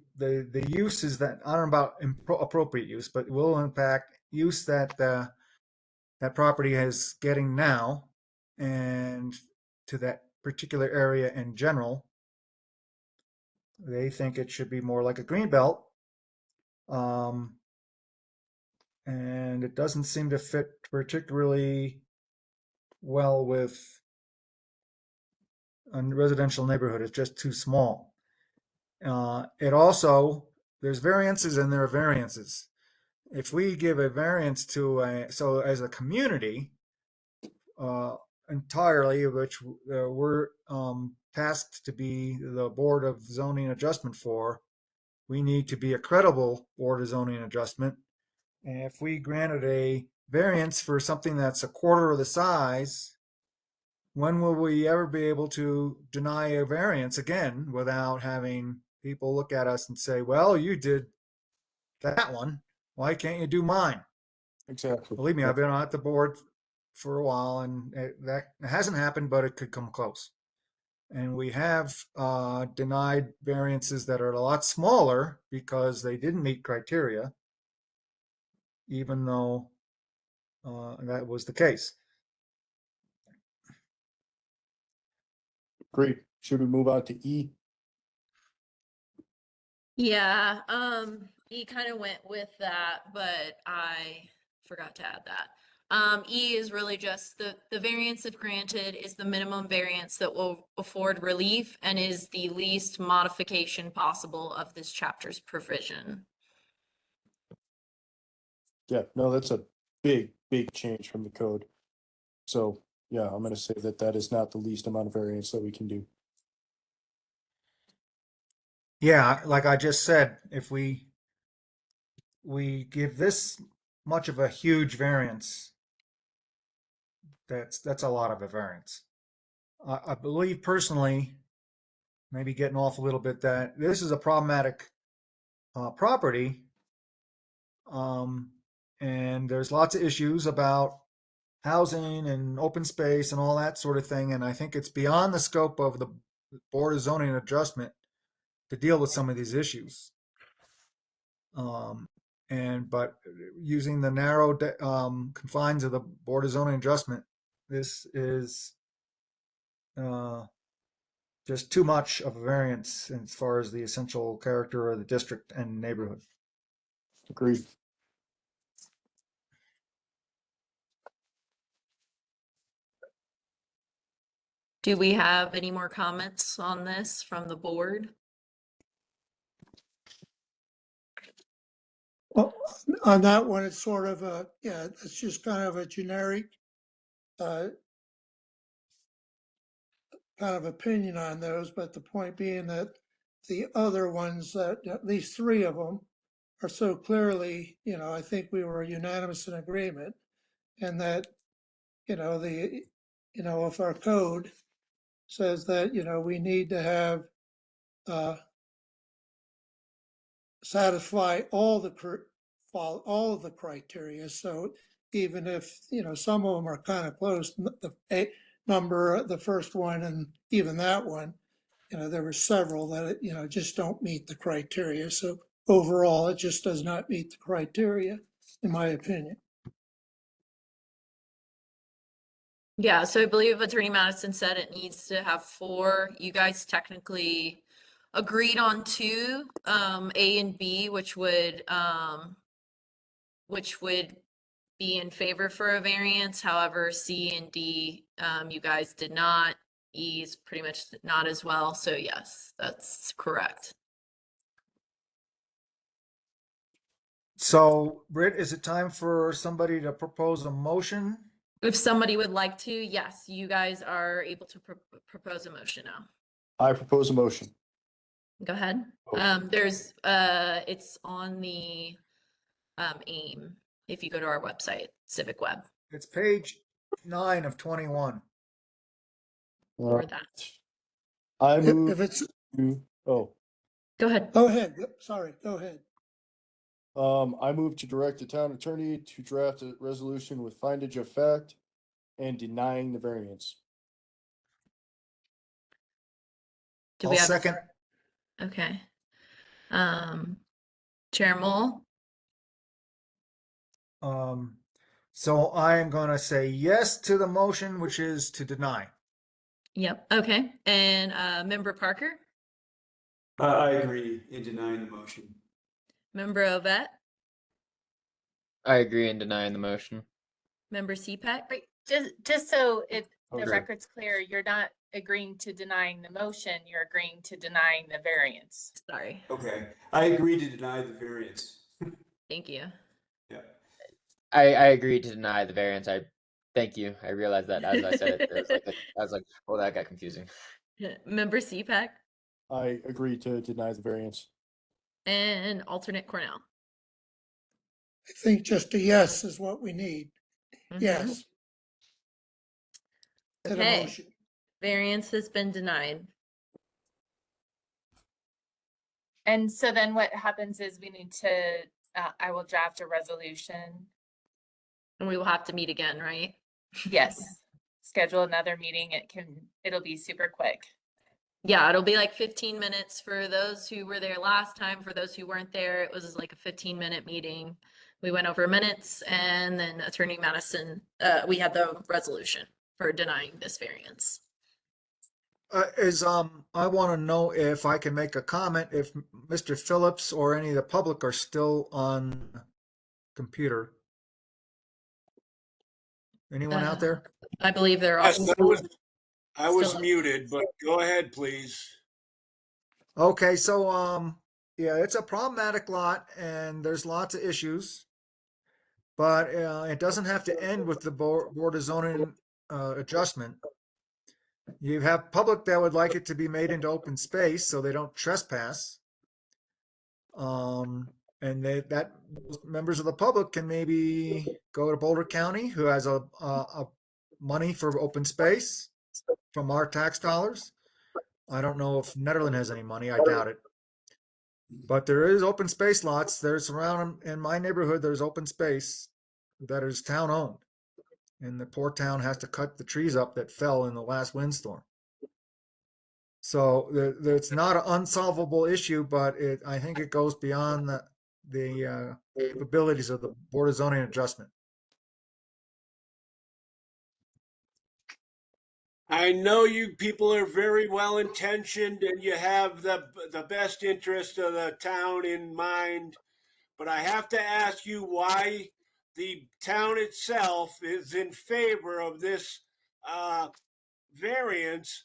Speaker 1: uses that, I don't know about appropriate use, but will impact use that that property is getting now and to that particular area in general. They think it should be more like a green belt. And it doesn't seem to fit particularly well with a residential neighborhood. It's just too small. It also, there's variances and there are variances. If we give a variance to so as a community, entirely, which we're tasked to be the Board of Zoning Adjustment for, we need to be a credible Board of Zoning Adjustment. And if we granted a variance for something that's a quarter of the size, when will we ever be able to deny a variance again without having people look at us and say, well, you did that one, why can't you do mine?
Speaker 10: Exactly.
Speaker 1: Believe me, I've been at the board for a while, and that hasn't happened, but it could come close. And we have denied variances that are a lot smaller because they didn't meet criteria, even though that was the case.
Speaker 10: Great. Should we move on to E?
Speaker 2: Yeah, E kind of went with that, but I forgot to add that. E is really just the variance, if granted, is the minimum variance that will afford relief and is the least modification possible of this chapter's provision.
Speaker 10: Yeah, no, that's a big change from the code. So yeah, I'm going to say that that is not the least amount of variance that we can do.
Speaker 1: Yeah, like I just said, if we give this much of a huge variance, that's a lot of a variance. I believe personally, maybe getting off a little bit, that this is a problematic property, and there's lots of issues about housing and open space and all that sort of thing. And I think it's beyond the scope of the Board of Zoning Adjustment to deal with some of these issues. But using the narrow confines of the Board of Zoning Adjustment, this is just too much of a variance as far as the essential character of the district and neighborhood.
Speaker 10: Agreed.
Speaker 2: Do we have any more comments on this from the board?
Speaker 4: Well, on that one, it's sort of a, yeah, it's just kind of a generic kind of opinion on those, but the point being that the other ones, at least three of them, are so clearly, I think we were unanimous in agreement, and that, if our code says that, we need to have satisfy all of the criteria. So even if, some of them are kind of close, the first one and even that one, there were several that, just don't meet the criteria. So overall. It just does not meet the criteria, in my opinion.
Speaker 2: Yeah, so I believe Attorney Madison said it needs to have 4. You guys technically agreed on 2, A and B, which would be in favor for a variance. However, C and D, you guys did not. E is pretty much not as well. So yes, that's correct.
Speaker 1: So, Britt, is it time for somebody to propose a motion?
Speaker 2: If somebody would like to, yes, you guys are able to propose a motion now.
Speaker 10: I propose a motion.
Speaker 2: Go ahead.
Speaker 10: Oh.
Speaker 2: There's it's on the AIM if you go to our website, Civic Web.
Speaker 1: It's page 9 of 21.
Speaker 2: Or that.
Speaker 10: I
Speaker 4: If
Speaker 10: move
Speaker 4: it's,
Speaker 10: to, oh,
Speaker 2: Go ahead.
Speaker 4: go ahead. Sorry, go ahead.
Speaker 10: I move to direct the town attorney to draft a resolution with findage of fact and denying the variance.
Speaker 2: Do
Speaker 1: I'll
Speaker 2: we have
Speaker 1: second.
Speaker 2: Okay. Chair Mole?
Speaker 1: So I am going to say yes to the motion, which is to deny.
Speaker 2: Yep. Okay. And Member Parker?
Speaker 5: I agree in denying the motion.
Speaker 2: Member Ovette?
Speaker 7: I agree in denying the motion.
Speaker 2: Member CPAC?
Speaker 3: Wait, just so the
Speaker 10: Okay.
Speaker 3: record's clear, you're not agreeing to denying the motion, you're agreeing to denying the variance.
Speaker 2: Sorry.
Speaker 5: Okay, I agree to deny the variance.
Speaker 2: Thank you.
Speaker 5: Yeah.
Speaker 7: I agree to deny the variance. Thank you. I realized that as I said it, I was like, oh, that got confusing.
Speaker 2: Member CPAC?
Speaker 10: I agree to deny the variance.
Speaker 2: And alternate Cornell?
Speaker 4: I think just a yes is what we need.
Speaker 2: Mhm.
Speaker 4: Yes. To the
Speaker 2: Okay.
Speaker 4: motion.
Speaker 2: Variance has been denied.
Speaker 3: And so then what happens is we need to, I will draft a resolution.
Speaker 2: And we will have to meet again, right?
Speaker 3: Yes, schedule another meeting. It'll be super quick.
Speaker 2: Yeah, it'll be like 15 minutes for those who were there last time. For those who weren't there, it was like a 15-minute meeting. We went over minutes, and then Attorney Madison, we had the resolution for denying this variance.
Speaker 1: I want to know if I can make a comment if Mr. Phillips or any of the public are still on computer. Anyone out there?
Speaker 2: I believe they're all.
Speaker 8: Yes, I was
Speaker 2: Still-
Speaker 8: muted, but go ahead, please.
Speaker 1: Okay, so yeah, it's a problematic lot and there's lots of issues, but it doesn't have to end with the Board of Zoning adjustment. You have public that would like it to be made into open space so they don't trespass. And that members of the public can maybe go to Boulder County, who has a money for open space from our tax dollars. I don't know if Nederland has any money. I doubt it. But there is open space lots. There's around in my neighborhood. There's open space that is town owned, and the poor town has to cut the trees up that fell in the last windstorm. So it's not an unsolvable issue, but I think it goes beyond the capabilities of the Board of Zoning adjustment.
Speaker 8: I know you people are very well intentioned and you have the best interest of the town in mind, but I have to ask you why the town itself is in favor of this variance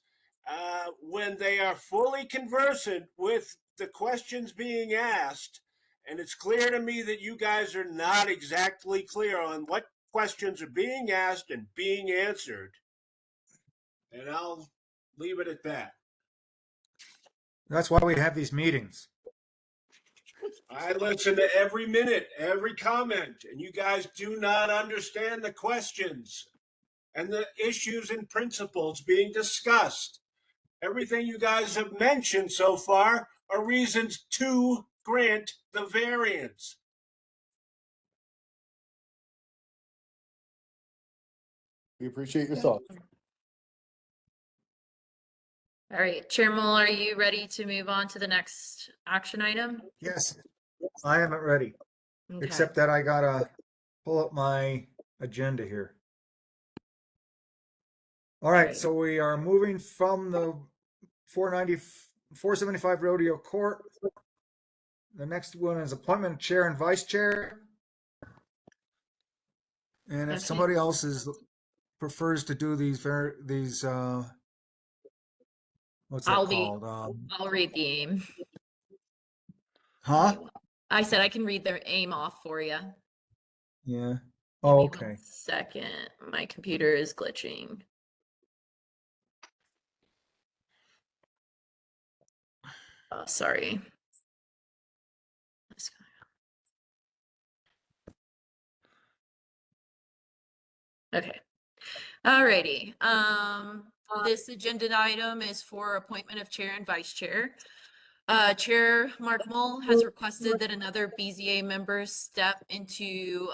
Speaker 8: when they are fully conversant with the questions being asked. And it's clear to me that you guys are not exactly clear on what questions are being asked and being answered. And I'll leave it at that.
Speaker 1: That's why we have these meetings.
Speaker 8: I listen to every minute, every comment, and you guys do not understand the questions and the issues and principles being discussed. Everything you guys have mentioned so far are reasons to grant the variance.
Speaker 10: We appreciate your thoughts.
Speaker 2: All right, Chair Mole, are you ready to move on to the next action item?
Speaker 1: Yes. I am ready,
Speaker 2: Okay.
Speaker 1: except that I gotta pull up my agenda here. All right, so we are moving from the 475 Rodeo Court. The next one is appointment of chair and vice chair. And if
Speaker 2: Okay.
Speaker 1: somebody else prefers to do these what's that called?
Speaker 2: I'll read the aim.
Speaker 1: Huh?
Speaker 2: I said I can read the aim off for you.
Speaker 1: Yeah.
Speaker 2: Give
Speaker 1: Oh,
Speaker 2: me
Speaker 1: okay.
Speaker 2: 1 second. My computer is glitching. Oh, sorry. Okay. Alrighty. This agenda item is for appointment of chair and vice chair. Chair Mark Mull has requested that another BZA member step into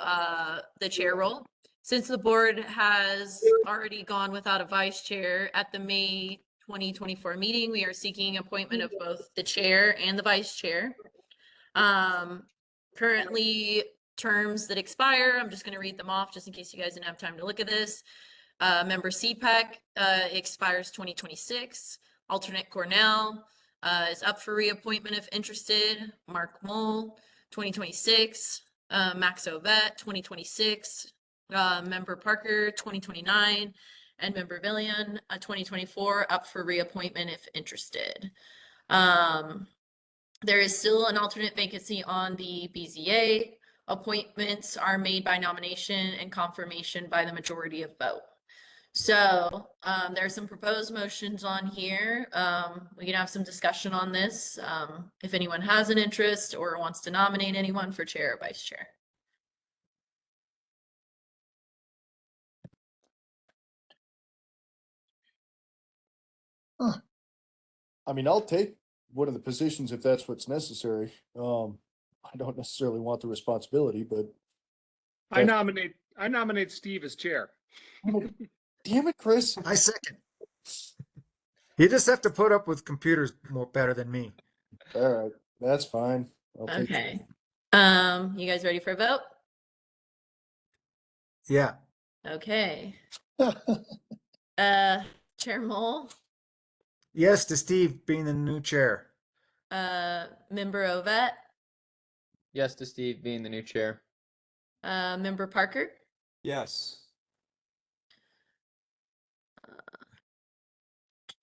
Speaker 2: the chair role. Since the board has already gone without a vice chair at the May 2024 meeting, we are seeking appointment of both the chair and the vice chair. Currently, terms that expire, I'm just going to read them off just in case you guys didn't have time to look at this. Member CPAC expires 2026. Alternate Cornell is up for reappointment if interested. Mark Mull, 2026. Max Ovett, 2026. Member Parker, 2029. And Member Villian, 2024, up for reappointment if interested. There is still an alternate vacancy on the BZA. Appointments are made by nomination and confirmation by the majority of vote. So there are some proposed motions on here. We can have some discussion on this if anyone has an interest or wants to nominate anyone for chair or vice chair.
Speaker 10: I mean, I'll take one of the positions if that's what's necessary. I don't necessarily want the responsibility, but
Speaker 9: I nominate Steve as chair.
Speaker 10: damn it, Chris.
Speaker 1: I second. You just have to put up with computers more better than me.
Speaker 10: All right, that's fine. I'll take it.
Speaker 2: Okay. You guys ready for a vote?
Speaker 1: Yeah.
Speaker 2: Okay. Chair Mole,
Speaker 1: Yes to Steve being the new chair.
Speaker 2: Member Ovett,
Speaker 7: Yes to Steve being the new chair.
Speaker 2: Member Parker,
Speaker 5: Yes.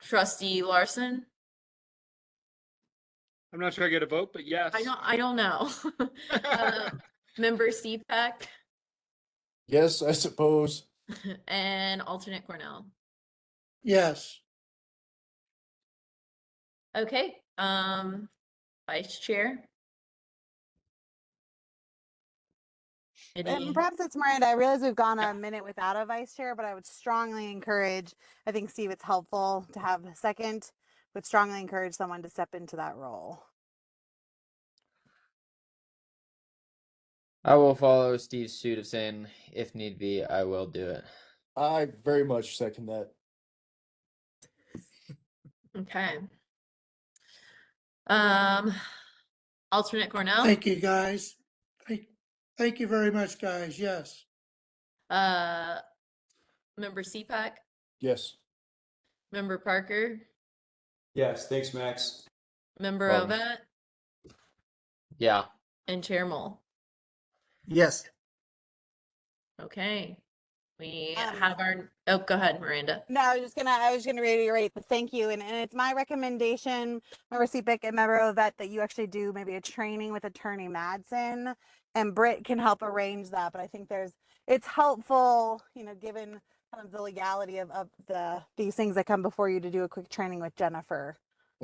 Speaker 2: Trustee Larson.
Speaker 9: I'm not sure I get a vote, but yes.
Speaker 2: I don't know. Member CPAC
Speaker 10: Yes, I suppose.
Speaker 2: and alternate Cornell.
Speaker 4: Yes.
Speaker 2: Okay. Vice chair.
Speaker 6: And perhaps it's Miranda. I realize we've gone a minute without a vice chair, but I would strongly encourage, I think, Steve, it's helpful to have a second, would strongly encourage someone to step into that role.
Speaker 7: I will follow Steve's suit of saying, if need be, I will do it.
Speaker 10: I very much second that.
Speaker 2: Okay. Alternate Cornell.
Speaker 4: Thank you, guys. Thank you very much, guys. Yes.
Speaker 2: Member CPAC.
Speaker 10: Yes.
Speaker 2: Member Parker.
Speaker 5: Yes. Thanks, Max.
Speaker 2: Member Ovett.
Speaker 7: Yeah.
Speaker 2: And Chair Mole.
Speaker 1: Yes.
Speaker 2: Okay. We have our, oh, go ahead, Miranda.
Speaker 6: No, I was gonna reiterate the thank you. And it's my recommendation, Member CPIC and Member Ovett, that you actually do maybe a training with Attorney Madsen, and Britt can help arrange that. But I think it's helpful, given kind of the legality of these things that come before you, to do a quick training with Jennifer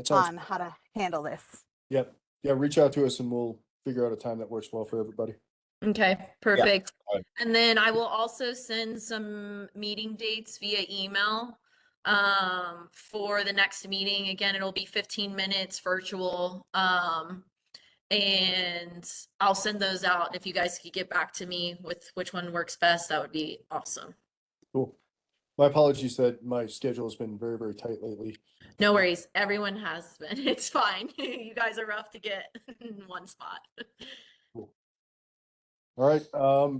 Speaker 6: on how to handle this.
Speaker 10: Yep. Yeah, reach out to us and we'll figure out a time that works well for everybody.
Speaker 2: Okay, perfect.
Speaker 10: Yeah.
Speaker 2: And then I will also send some meeting dates via email for the next meeting. Again, it'll be 15 minutes virtual. And I'll send those out. If you guys could get back to me with which one works best, that would be awesome.
Speaker 10: Cool. My apologies that my schedule has been very, very tight lately.
Speaker 2: No worries. Everyone has been. It's fine. You guys are rough to get in one spot.
Speaker 10: All right,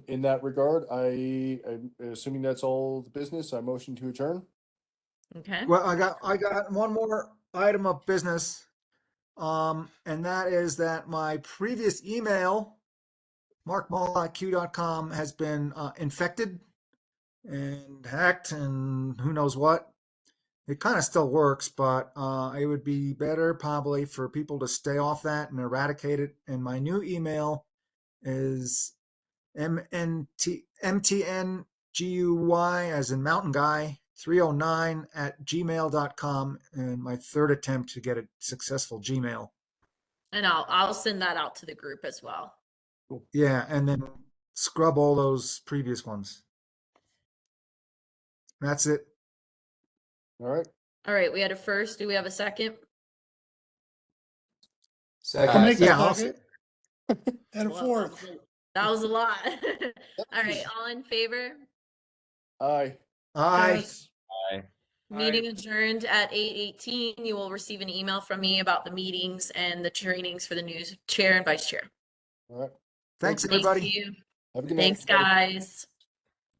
Speaker 10: in that regard, I'm assuming that's all the business. I motion to adjourn.
Speaker 2: Okay.
Speaker 1: Well, I got one more item of business. And that is that my previous email, markmull@q.com, has been infected and hacked and who knows what. It kind of still works, but it would be better probably for people to stay off that and eradicate it. And my new email is mtnguy as in mountain guy 309@gmail.com, and my third attempt to get a successful Gmail.
Speaker 2: And I'll send that out to the group as well.
Speaker 1: Yeah, and then scrub all those previous ones. That's it.
Speaker 10: All right.
Speaker 2: All right, we had a first. Do we have a second?
Speaker 4: I'll make
Speaker 1: Yeah,
Speaker 4: a
Speaker 1: I'll
Speaker 4: second and a
Speaker 2: Well,
Speaker 4: fourth.
Speaker 2: that was a lot. All right, all in favor?
Speaker 10: Aye.
Speaker 1: Aye.
Speaker 4: Yes.
Speaker 2: Meeting adjourned at 8:18. You will receive an email from me about the meetings and the trainings for the new chair and vice chair.
Speaker 10: All right.
Speaker 1: Thanks,
Speaker 2: Thank
Speaker 1: everybody.
Speaker 2: you.
Speaker 10: Have a good night.
Speaker 2: Thanks, guys.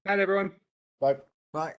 Speaker 9: Night, everyone.
Speaker 10: Bye.
Speaker 1: Bye.